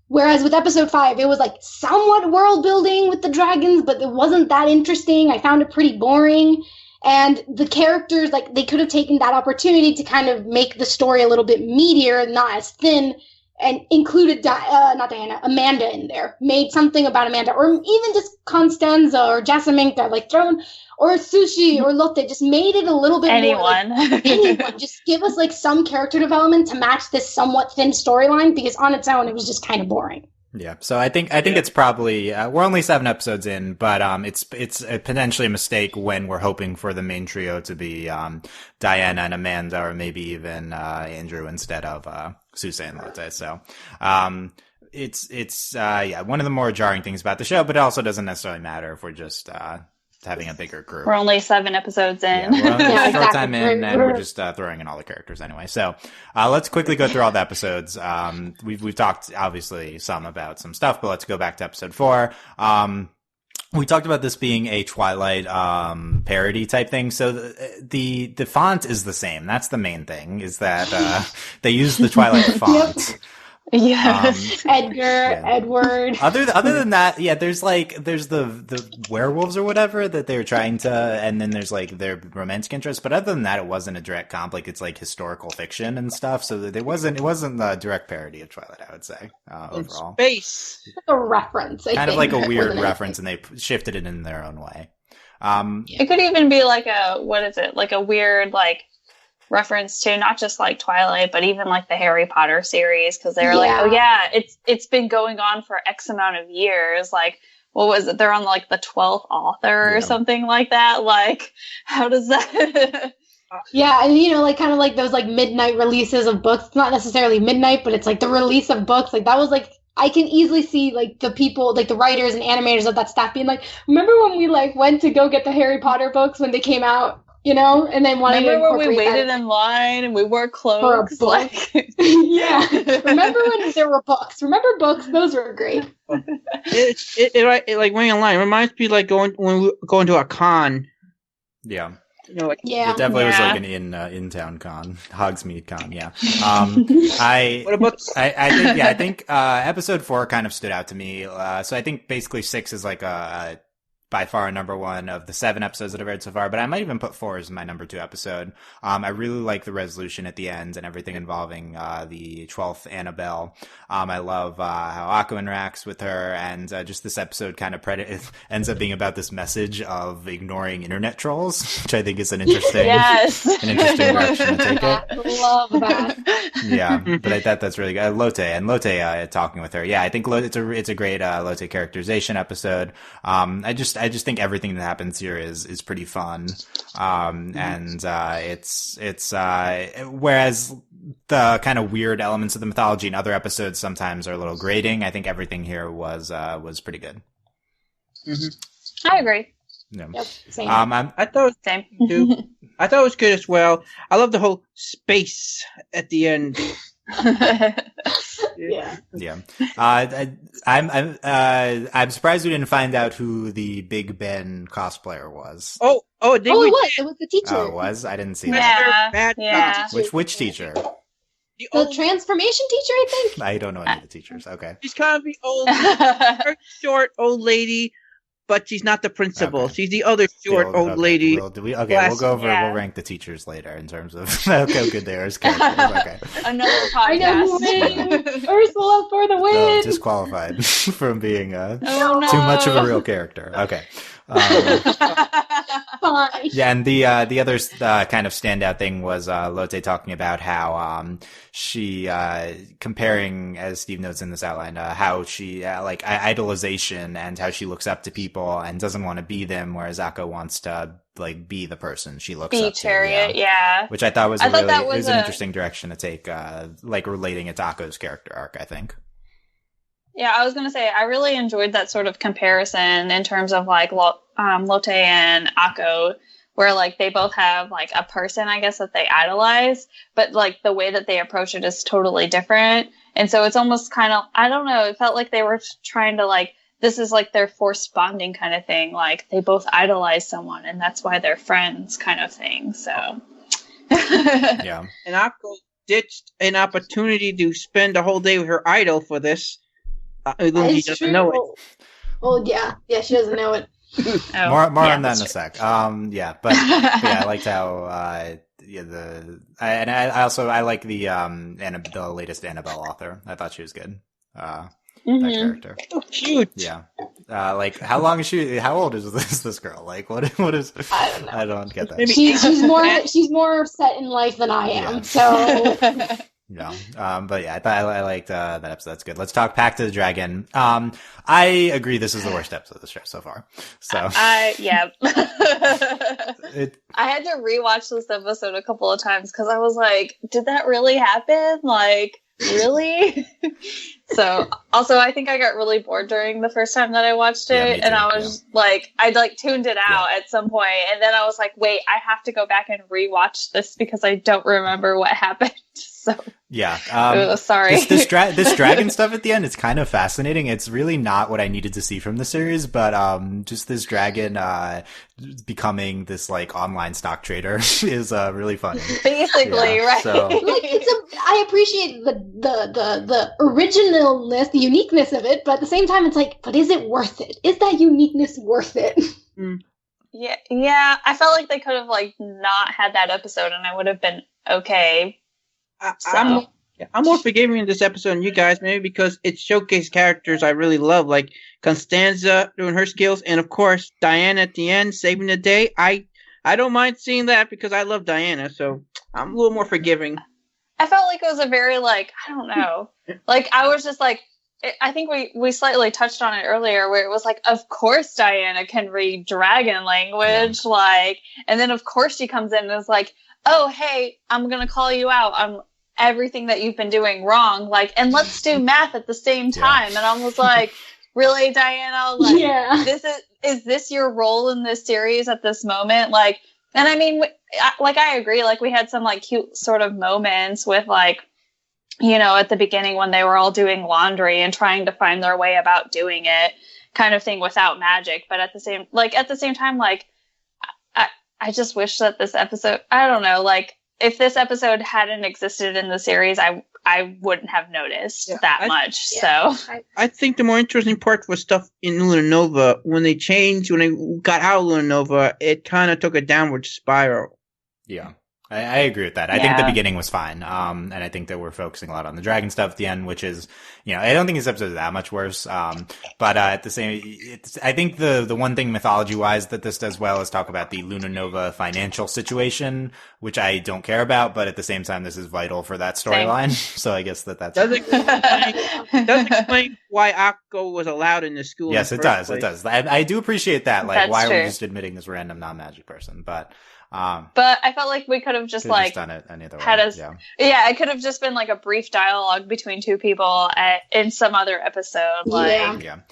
Whereas with episode 5, it was like somewhat world building with the dragons, but it wasn't that interesting. I found it pretty boring. And the characters, like, they could have taken that opportunity to kind of make the story a little bit meatier, not as thin, and included, not Diana, Amanda in there. Made something about Amanda, or even just Constanza or Jasaminka, like thrown, or Sushi or Lotte, just made it a little bit more. Like, anyone. Just give us, like, some character development to match this somewhat thin storyline, because on its own, it was just kind of boring. Yeah, so I think it's probably we're only 7 episodes in, but it's potentially a mistake when we're hoping for the main trio to be Diana and Amanda, or maybe even Andrew instead of Susie and Lotte. So it's one of the more jarring things about the show, but it also doesn't necessarily matter if we're just having a bigger group. We're only 7 episodes in. Yeah, we're only a short time in, and we're just throwing in all the characters anyway. So let's quickly go through all the episodes. We've talked obviously some about some stuff, but let's go back to episode 4. We talked about this being a Twilight parody type thing. So the font is the same. That's the main thing, is that they use the Twilight font. Yes. Edward. Other than that, yeah, there's the werewolves or whatever that they're trying to, and then there's like their romantic interest. But other than that, it wasn't a direct comp. Like, it's like historical fiction and stuff. So that it wasn't a direct parody of Twilight, I would say. Overall, space, a reference, kind of like a weird reference, and they shifted it in their own way. It could even be like a weird like reference to not just like Twilight, but even like the Harry Potter series, because they were like, oh yeah, it's been going on for X amount of years. Like, what was it? They're on like the 12th author or something like that. Like, how does that? Yeah, and like kind of like those like midnight releases of books. It's not necessarily midnight, but it's like the release of books. Like, that was like, I can easily see like the people, like the writers and animators of that staff being like, remember when we like went to go get the Harry Potter books when they came out? And then wanting to remember when we waited in line and we wore clothes? Like, yeah. Remember when there were books? Remember books? Those were great. It like waiting in line. It reminds me like when we go into a con. Yeah. It definitely was like an in-town con, Hogsmeade con. Yeah. What about? I think episode 4 kind of stood out to me. So I think basically 6 is like a by far number 1 of the 7 episodes that I've read so far, but I might even put 4 as my number 2 episode. I really like the resolution at the end and everything involving the 12th Annabelle. I love how Akko interacts with her, and just this episode kind of ends up being about this message of ignoring internet trolls, which I think is an interesting, an interesting direction to take it. Love that. Yeah, but I thought that's really good. Lotte talking with her. Yeah, I think it's a great Lotte characterization episode. I just think everything that happens here is pretty fun. And it's whereas the kind of weird elements of the mythology in other episodes sometimes are a little grating, I think everything here was pretty good. Mm-hmm. I agree. Yeah. Yep, same. I thought same. Too. I thought it was good as well. I love the whole space at the end. Yeah. I'm surprised we didn't find out who the Big Ben cosplayer was. It was the teacher. Oh, it was? I didn't see that. Yeah. Which teacher? The transformation teacher, I think. I don't know any of the teachers. Okay. She's kind of the old, short old lady, but she's not the principal. Okay. She's the other short old lady. We'll go over. We'll rank the teachers later in terms of how good they are as characters. Okay. Another podcast. I know who wins. Ursula for the win. So disqualified from being too much of a real character. Okay. Fine. Yeah, and the other kind of standout thing was Lotte talking about how she comparing, as Steve notes in this outline, how she like idolization and how she looks up to people and doesn't want to be them, whereas Akko wants to like be the person she looks up to. Chariot, yeah. Which I thought was it was an interesting direction to take, like relating it to Akko's character arc, I think. Yeah, I was going to say, I really enjoyed that sort of comparison in terms of like Lotte and Akko, where like they both have like a person, I guess, that they idolize, but like the way that they approach it is totally different. And so it's almost kind of, I don't know, it felt like they were trying to like, this is like their forced bonding kind of thing. Like they both idolize someone and that's why they're friends kind of thing. So. Yeah. And Akko ditched an opportunity to spend a whole day with her idol for this. He doesn't know it. Well, yeah, she doesn't know it. More on that in a sec. But I liked how I like the latest Annabelle author. I thought she was good. That character. Oh, cute. Yeah. How long is she? How old is this girl? Like, what is? I don't know. I don't get that. She's more set in life than I am. So. Yeah. But yeah, I liked that episode. That's good. Let's talk Pact of the Dragon. I agree this is the worst episode of the show so far. So I had to rewatch this episode a couple of times because I was like, did that really happen? Like, really? So also I think I got really bored during the first time that I watched it, and I was I tuned it out at some point, and then I was like, wait, I have to go back and rewatch this because I don't remember what happened. So yeah, sorry. This dragon stuff at the end, it's kind of fascinating. It's really not what I needed to see from the series, but just this dragon becoming this like online stock trader is really funny. Basically, right? So. I appreciate the originalness, the uniqueness of it, but at the same time, it's like, but is it worth it? Is that uniqueness worth it? Yeah. I felt like they could have not had that episode, and I would have been okay. I'm more forgiving in this episode than you guys, maybe because it showcased characters I really love, like Constanza doing her skills, and of course Diana at the end saving the day. I don't mind seeing that because I love Diana, so I'm a little more forgiving. I felt like it was a very I don't know, I was just I think we slightly touched on it earlier, where it was of course Diana can read dragon language, and then of course she comes in and is like, oh, hey, I'm going to call you out on everything that you've been doing wrong. And let's do math at the same time. Yeah. And I was like, really, Diana? Is this your role in this series at this moment? And I mean, I agree. We had some cute sort of moments with at the beginning when they were all doing laundry and trying to find their way about doing it kind of thing without magic. But at the same time, I just wish that this episode, I don't know, if this episode hadn't existed in the series, I wouldn't have noticed that much. Yeah. So I think the more interesting part was stuff in Luna Nova. When they got out of Luna Nova, it kind of took a downward spiral. Yeah. I agree with that. I think the beginning was fine. And I think that we're focusing a lot on the dragon stuff at the end, which is, I don't think this episode is that much worse. But at the same, I think the one thing mythology wise that this does well is talk about the Luna Nova financial situation, which I don't care about, but at the same time, this is vital for that storyline. So I guess that's does explain why Akko was allowed in the school. Yes, it does. Place. It does. I do appreciate that. That's why true. are we just admitting this random non-magic person? But I felt like we could have just done it any other way. It could have just been a brief dialogue between two people in some other episode. And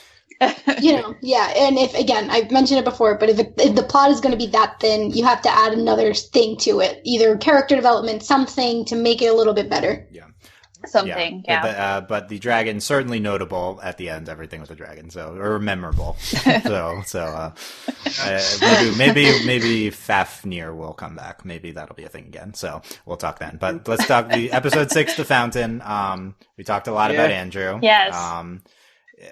if, again, I've mentioned it before, but if the plot is going to be that thin, you have to add another thing to it, either character development, something to make it a little bit better. Yeah. Something, But the dragon, certainly notable at the end, everything with the dragon, or memorable. Maybe Fafnir will come back. Maybe that'll be a thing again. So we'll talk then. But let's talk the episode 6, The Fountain. We talked a lot about Andrew. Yes.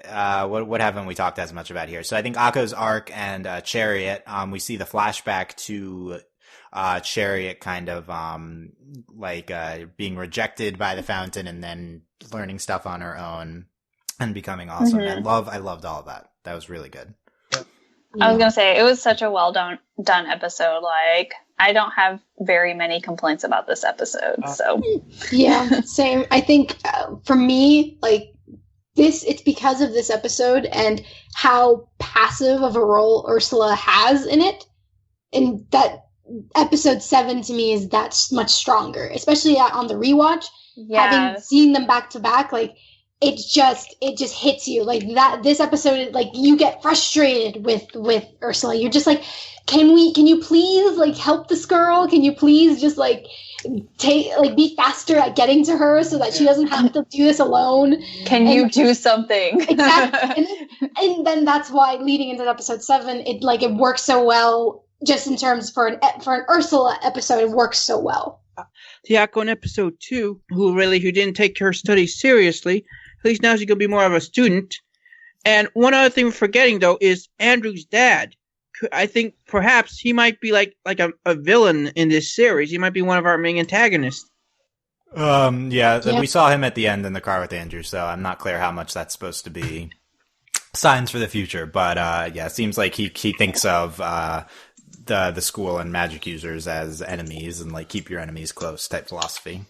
What haven't we talked as much about here? So I think Akko's arc and Chariot, we see the flashback to Chariot kind of being rejected by the Fountain and then learning stuff on her own and becoming awesome. Mm-hmm. I loved all of that. That was really good. I was gonna say it was such a well done episode. I don't have very many complaints about this episode. So yeah, same. I think for me, it's because of this episode and how passive of a role Ursula has in it, and that episode 7 to me is that much stronger, especially on the rewatch. Yes. Having seen them back to back, it just hits you that. This episode, you get frustrated with Ursula. You're just can you please help this girl? Can you please just be faster at getting to her so that she doesn't have to do this alone? Can you do something? Exactly. and then that's why leading into episode 7, it works so well. Just in terms for an Ursula episode, it works so well. Tiako in episode 2, who didn't take her studies seriously, At least now she's going to be more of a student. And one other thing we're forgetting, though, is Andrew's dad. I think perhaps he might be like a villain in this series. He might be one of our main antagonists. We saw him at the end in the car with Andrew, so I'm not clear how much that's supposed to be signs for the future. But it seems like he thinks of the school and magic users as enemies and like keep your enemies close type philosophy.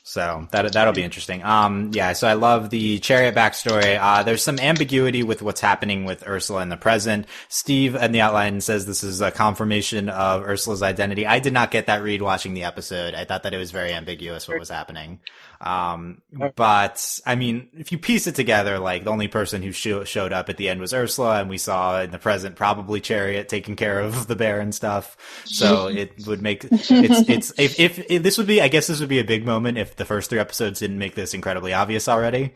So that'll be interesting. So I love the Chariot backstory. There's some ambiguity with what's happening with Ursula in the present. Steve in the outline says this is a confirmation of Ursula's identity. I did not get that read watching the episode. I thought that it was very ambiguous what was happening. But I mean, if you piece it together, like the only person who showed up at the end was Ursula, and we saw in the present probably Chariot taking care of the bear and stuff. So it would make if this would be, I guess this would be a big moment if the first 3 episodes didn't make this incredibly obvious already.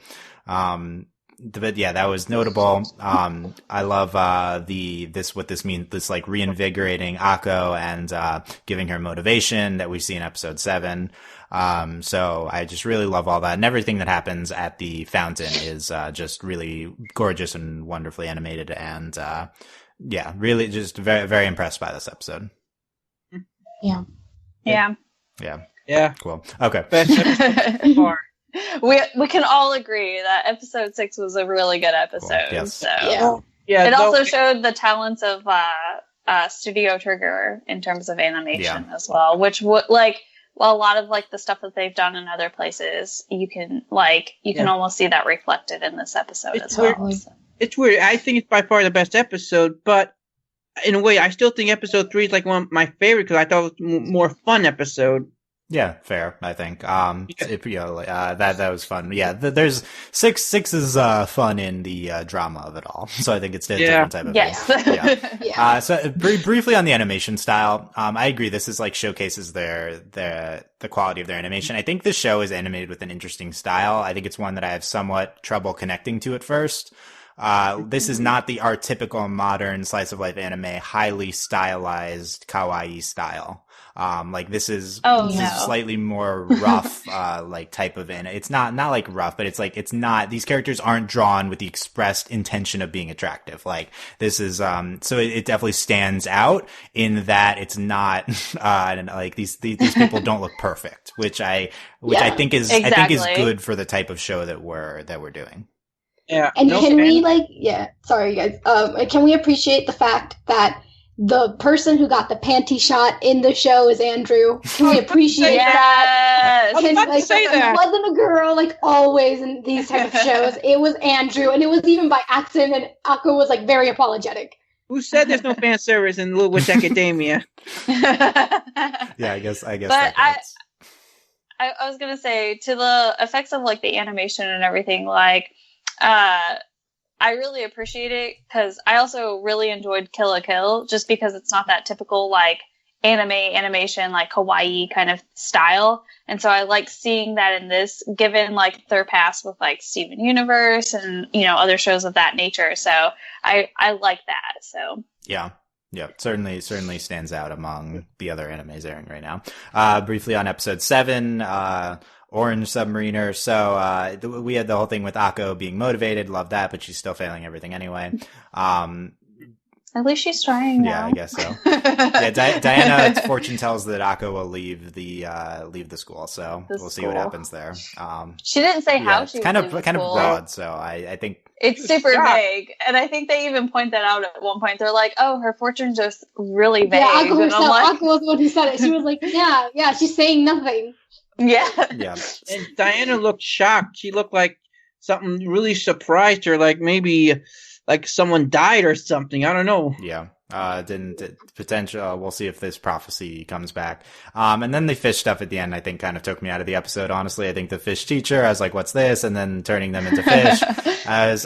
But yeah, that was notable. I love what this means, this like reinvigorating Akko and giving her motivation that we see in episode 7. So I just really love all that, and everything that happens at the fountain is just really gorgeous and wonderfully animated, and really just very, very impressed by this episode. Yeah. Cool. Okay. We can all agree that episode 6 was a really good episode. Cool. Yes. So it also showed the talents of Studio Trigger in terms of animation as well, which would a lot of like the stuff that they've done in other places, you can almost see that reflected in this episode as well. So. It's weird. I think it's by far the best episode, but in a way, I still think episode 3 is like one of my favorite because I thought it was a more fun episode. Yeah, fair. I think that was fun. Yeah, there's six is fun in the drama of it all. So I think it's a different type of So briefly on the animation style, I agree. This is like showcases the quality of their animation. I think this show is animated with an interesting style. I think it's one that I have somewhat trouble connecting to at first. This is not the archetypical modern slice of life anime, highly stylized kawaii style. This is slightly more rough, type of anime. It's not like rough, but it's not, these characters aren't drawn with the expressed intention of being attractive. Like this is, so it definitely stands out in that it's not, these people don't look perfect, which I think is good for the type of show that we're doing. Yeah. And sorry guys. Can we appreciate the fact that the person who got the panty shot in the show is Andrew? Can we appreciate that? I was about to say that. It wasn't a girl, like always in these type of shows. It was Andrew, and it was even by accident, and Akko was like very apologetic. Who said there's no fan service in Little Witch Academia? I guess. But I was gonna say, to the effects of like the animation and everything, I really appreciate it because I also really enjoyed Kill la Kill just because it's not that typical like animation, like kawaii kind of style. And so I like seeing that in this, given like their past with like Steven Universe and, other shows of that nature. So I like that. So yeah, certainly stands out among the other animes airing right now. Briefly on episode 7, Orange Submariner. So we had the whole thing with Akko being motivated. Love that, but she's still failing everything anyway. At least she's trying now. Yeah, I guess so. Diana fortune tells that Akko will leave the school, so we'll see what happens there. She didn't say how she kind of broad, so I think it's super vague, and I think they even point that out at one point. They're like, "Oh, her fortune's just really vague." Yeah, Akko was the one who said it. She was like, "Yeah, she's saying nothing." Yeah. And Diana looked shocked. She looked like something really surprised her, like maybe like someone died or something. I don't know. Yeah. Potential. We'll see if this prophecy comes back. And then the fish stuff at the end, I think, kind of took me out of the episode. Honestly, I think the fish teacher, I was like, "What's this?" And then turning them into fish,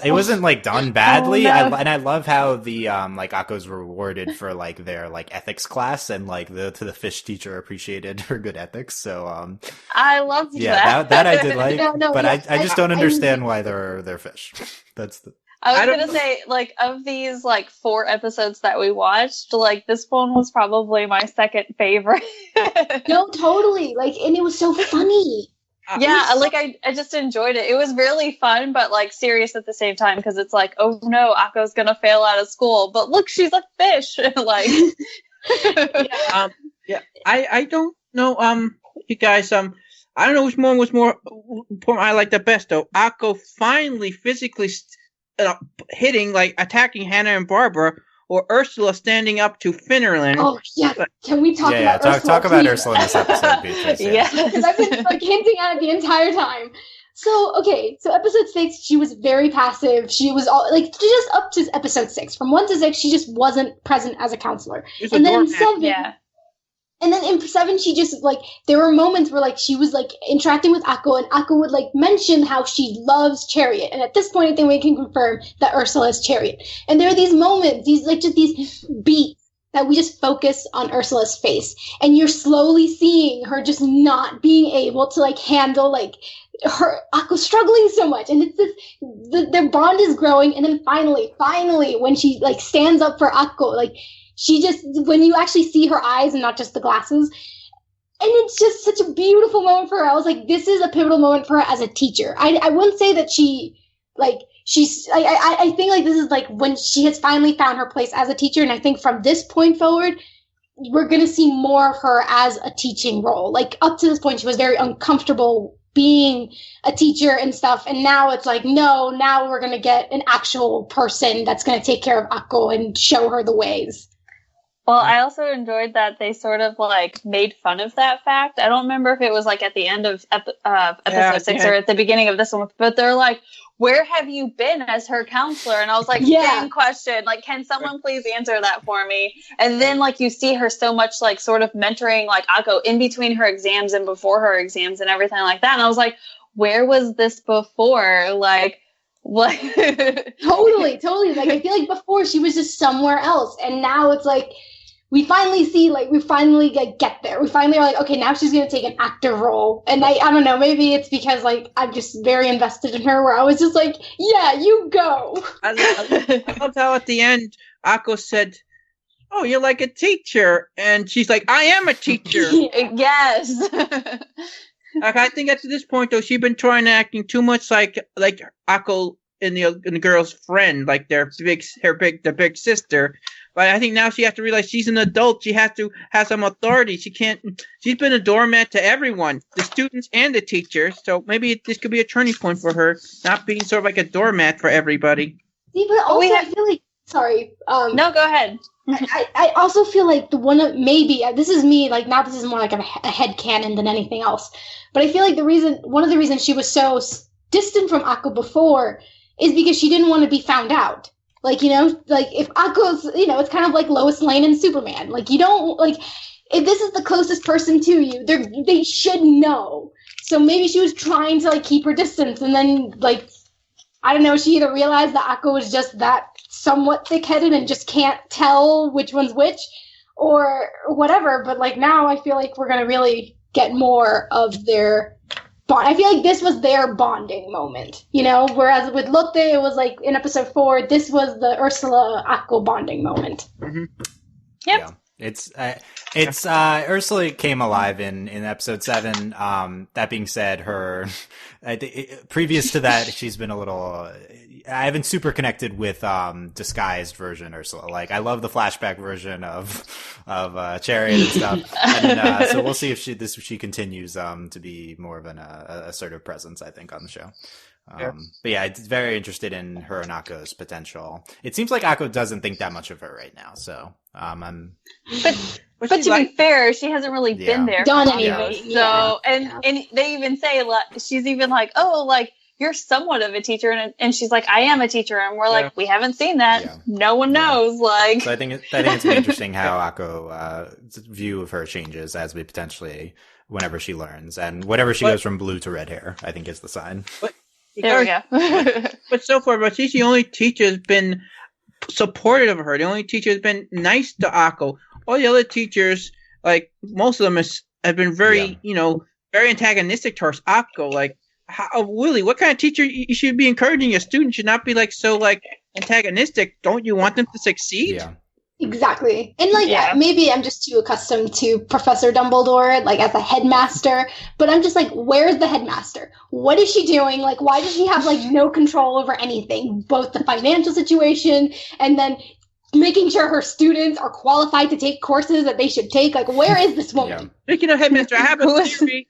it wasn't like done badly. Oh, no. I love how the Akko's rewarded for like their like ethics class, and like the fish teacher appreciated her good ethics. So I loved that. that I did like, but I just don't understand why they're fish. That's the. I was going to say, like, of these, like, 4 episodes that we watched, like, this one was probably my second favorite. No, totally. Like, and it was so funny. Yeah, like I just enjoyed it. It was really fun, but like serious at the same time because it's like, oh no, Akko's gonna fail out of school, but look, she's a fish. Like, I don't know. You guys, I don't know which one was more important. I like the best though. Akko finally physically hitting, like attacking Hannah and Barbara, or Ursula standing up to Finnerland. Oh yeah, can we talk about Ursula? Talk about Ursula in this episode, Beatrice. Yeah, because I've been like hinting at it the entire time. So episode 6, she was very passive. She was just up to episode 6. From 1 to 6, she just wasn't present as a counselor. And then in 7, and then in 7, she just like there were moments where like she was like interacting with Akko, and Akko would like mention how she loves Chariot. And at this point, I think we can confirm that Ursula is Chariot. And there are these moments, these beats that we just focus on Ursula's face, and you're slowly seeing her just not being able to like handle like her Akko struggling so much, and it's this their bond is growing, and then finally when she like stands up for Akko, like. She just, when you actually see her eyes and not just the glasses, and it's just such a beautiful moment for her. I was like, this is a pivotal moment for her as a teacher. I wouldn't say that I think like this is like when she has finally found her place as a teacher. And I think from this point forward, we're going to see more of her as a teaching role. Like up to this point, she was very uncomfortable being a teacher and stuff. And now it's like, no, now we're going to get an actual person that's going to take care of Akko and show her the ways. Well, I also enjoyed that they sort of like made fun of that fact. I don't remember if it was like at the end of episode 6 or at the beginning of this one, but they're like, where have you been as her counselor? And I was like, same question. Like, can someone please answer that for me? And then like you see her so much like sort of mentoring like Akko in between her exams and before her exams and everything like that. And I was like, where was this before? Like, what? Totally. Like, I feel like before she was just somewhere else. And now it's like, we finally get there. We finally are like, okay, now she's going to take an active role. And I don't know, maybe it's because like I'm just very invested in her, where I was just like, yeah, you go. I love how at the end, Akko said, oh, you're like a teacher. And she's like, I am a teacher. Yes. Like, I think at this point, though, she's been trying to acting too much like Akko and the girl's friend, like their big sister. But I think now she has to realize she's an adult. She has to have some authority. She's been a doormat to everyone, the students and the teachers. So maybe this could be a turning point for her, not being sort of like a doormat for everybody. See, but also I feel like, sorry. No, go ahead. I also feel like this is me, like now this is more like a headcanon than anything else. But I feel like one of the reasons she was so distant from Akko before is because she didn't want to be found out. Like, you know, like if Akko's, you know, it's kind of like Lois Lane and Superman. Like, you don't, like, if this is the closest person to you, they should know. So maybe she was trying to, like, keep her distance. And then, like, I don't know, she either realized that Akko was just that somewhat thick-headed and just can't tell which one's which or whatever. But, like, now I feel like we're going to really get more of their bond. I feel like this was their bonding moment, you know, whereas with Lotte, it was like in episode 4, this was the Ursula Akko bonding moment. Mm-hmm. Yep. Yeah. It's Ursula came alive in episode 7. That being said, previous to that, she's been a little, I haven't super connected with, disguised version Ursula. Like, I love the flashback version of Chariot and stuff. And, so we'll see if she continues, to be more of an, assertive presence, I think, on the show. But yeah, it's very interested in her and Akko's potential. It seems like Akko doesn't think that much of her right now, so But to be fair, she hasn't really been there done anything. So and they even say she's even like, oh, like you're somewhat of a teacher, and she's like, I am a teacher, and we're like, we haven't seen that. Yeah. No one knows. Like, so I think it's interesting how Akko's view of her changes as we potentially whenever she learns, and whenever she goes from blue to red hair, I think is the sign. There we go. But so far, but she's the only teacher who's been supportive of her. The only teacher has been nice to Akko. All the other teachers, like most of them, have been very, very antagonistic towards Akko. Like, Willie, what kind of teacher you should be encouraging? Your students should not be like so like antagonistic. Don't you want them to succeed? Yeah. Exactly. And like Yeah. maybe I'm just too accustomed to Professor Dumbledore like as a headmaster, but I'm just like, where's the headmaster? What is she doing? Like why does she have like no control over anything? Both the financial situation and then making sure her students are qualified to take courses that they should take. Like where is this woman? Speaking of headmaster, I have a theory.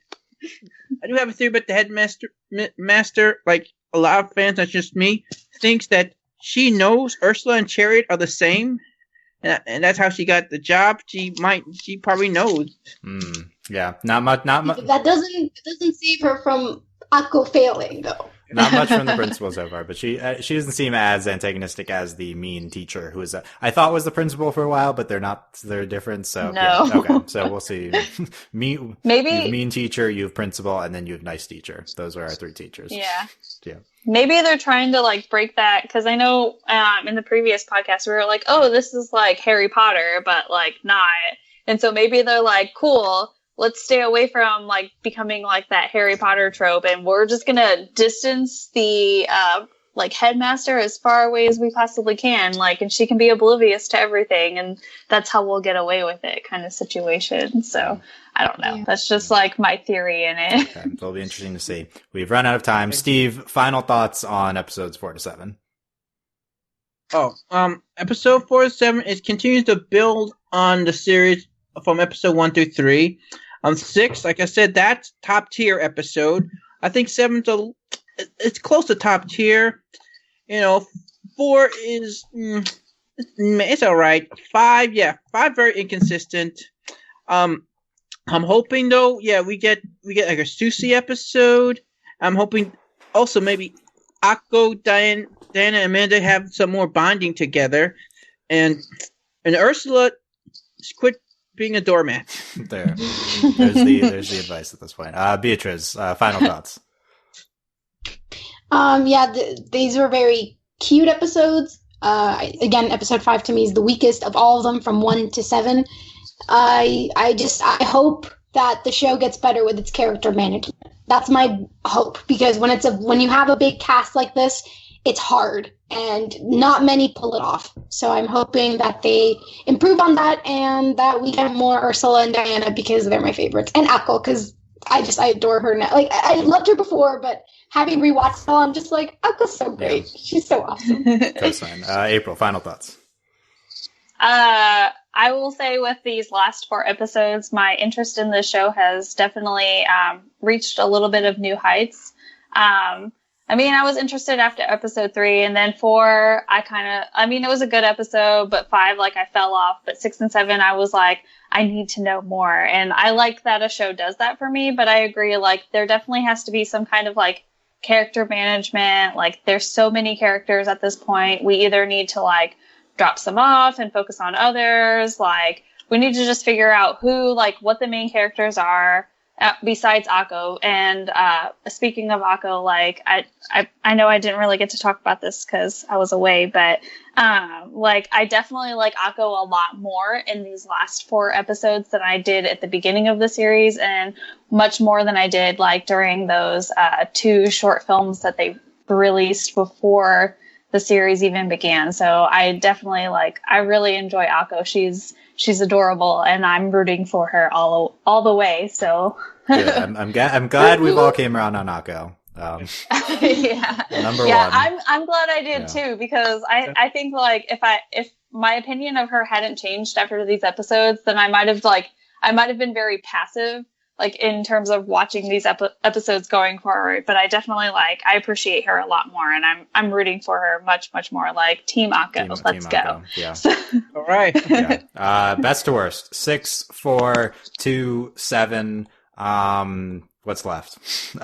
I do have a theory about the headmaster. Master, like a lot of fans, not just me, thinks that she knows Ursula and Chariot are the same. And that's how she got the job. She probably knows. Yeah, not much. That doesn't save her from Akko failing, though. Not much from the principal so far, but she doesn't seem as antagonistic as the mean teacher who is I thought was the principal for a while, but they're different. So No. yeah, okay, so we'll see. Maybe you have mean teacher, you have principal, and then you have nice teacher. Those are our three teachers. Yeah. Yeah. Maybe they're trying to like break that because I know in the previous podcast we were like, oh, this is like Harry Potter, but like not. And so maybe they're like, cool, let's stay away from like becoming like that Harry Potter trope, and we're just gonna distance the like headmaster as far away as we possibly can, like, and she can be oblivious to everything, and that's how we'll get away with it, kind of situation. So I don't know. Yeah. That's just like my theory in it. Okay. It'll be interesting to see. We've run out of time. Steve, final thoughts on episodes 4 to 7. Episode 4 to 7 continues to build on the series from episode 1 through 3. 6, like I said, that's top tier episode. I think 7's it's close to top tier. 4 is it's all right. 5 very inconsistent. I'm hoping though, we get like a Susie episode. I'm hoping also maybe Akko, Diana, and Amanda have some more bonding together, and Ursula quit being a doormat. There's the advice at this point. Beatriz, final thoughts. These were very cute episodes. Again, episode 5 to me is the weakest of all of them from 1 to 7. I hope that the show gets better with its character management. That's my hope, because when you have a big cast like this, it's hard and not many pull it off. So I'm hoping that they improve on that and that we get more Ursula and Diana because they're my favorites, and Akko because I adore her now. Like I loved her before, but having rewatched it all, I'm just like, Akko's so great. Yeah. She's so awesome. Co-sign. April, final thoughts. I will say with these last 4 episodes, my interest in the show has definitely reached a little bit of new heights. I was interested after episode 3, and then 4, it was a good episode, but 5, I fell off. But 6 and 7, I was like, I need to know more. And I like that a show does that for me, but I agree, there definitely has to be some kind of, character management. There's so many characters at this point. We either need to, drop some off and focus on others. We need to just figure out who, what the main characters are besides Akko. And speaking of Akko, I know I didn't really get to talk about this because I was away, but I definitely like Akko a lot more in these last 4 episodes than I did at the beginning of the series, and much more than I did during those 2 short films that they released before the series even began. So I definitely I really enjoy Akko. She's adorable, and I'm rooting for her all the way. So good. I'm glad we've all came around on Akko. Yeah. Number 1. I'm glad I did too, because I think if my opinion of her hadn't changed after these episodes, then I might have been very passive in terms of watching these episodes going forward. But I definitely I appreciate her a lot more, and I'm rooting for her much, much more. Team Akko. Let's go. Akko. Yeah. All right. Yeah. Best to worst. 6, 4, 2, 7. What's left? 3,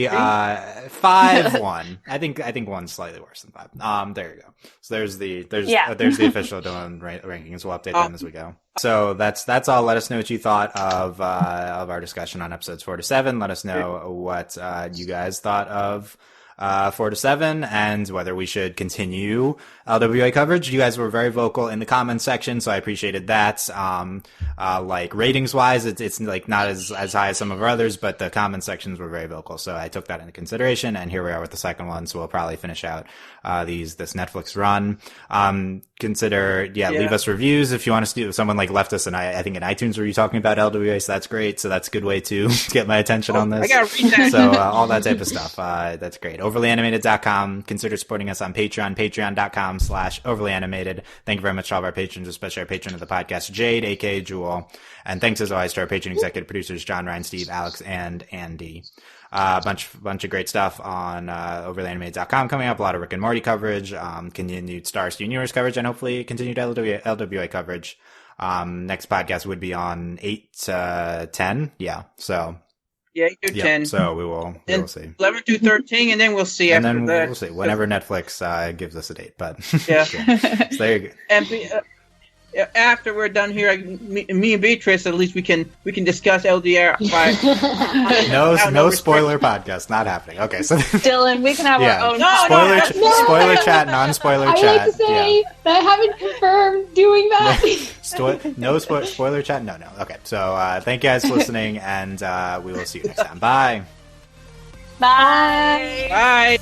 5, 1. I think 1's slightly worse than 5. There you go. So there's the official Dylan rankings. We'll update them as we go. So that's all. Let us know what you thought of our discussion on episodes 4 to 7. Let us know what you guys thought of 4 to 7, and whether we should continue LWA coverage. You guys were very vocal in the comments section, so I appreciated that. Like ratings wise, it's like not as high as some of our others, but the comment sections were very vocal, so I took that into consideration, and here we are with the second one, so we'll probably finish out this Netflix run. Consider leave us reviews if you want us to do. Someone like left us I think in iTunes were you talking about LWA, so that's great. So that's a good way to get my attention on this. I gotta read that. So all that type of stuff. That's great. Overlyanimated.com. Consider supporting us on Patreon, patreon.com/overlyanimated. Thank you very much to all of our patrons, especially our patron of the podcast, Jade, aka Jewel. And thanks as always to our patron executive producers, John, Ryan, Steve, Alex, and Andy. Bunch of great stuff on overlyanimated.com coming up. A lot of Rick and Morty coverage, continued Star Steven Universe coverage, and hopefully continued LWA coverage. Next podcast would be on 8 to 10. Yeah. So. Yeah, 8 to 10. So we will see. 11 to 13, and then we'll see after that. And then we'll see whenever Netflix gives us a date. But yeah. So there you go. And after we're done here, me and Beatrice, at least we can discuss LDR. No spoiler podcast, not happening. Okay, so Dylan, we can have our own spoiler chat, non-spoiler chat. I like to say that I haven't confirmed doing that. No spoiler chat. No. Okay, so thank you guys for listening, and we will see you next time. Bye. Bye. Bye.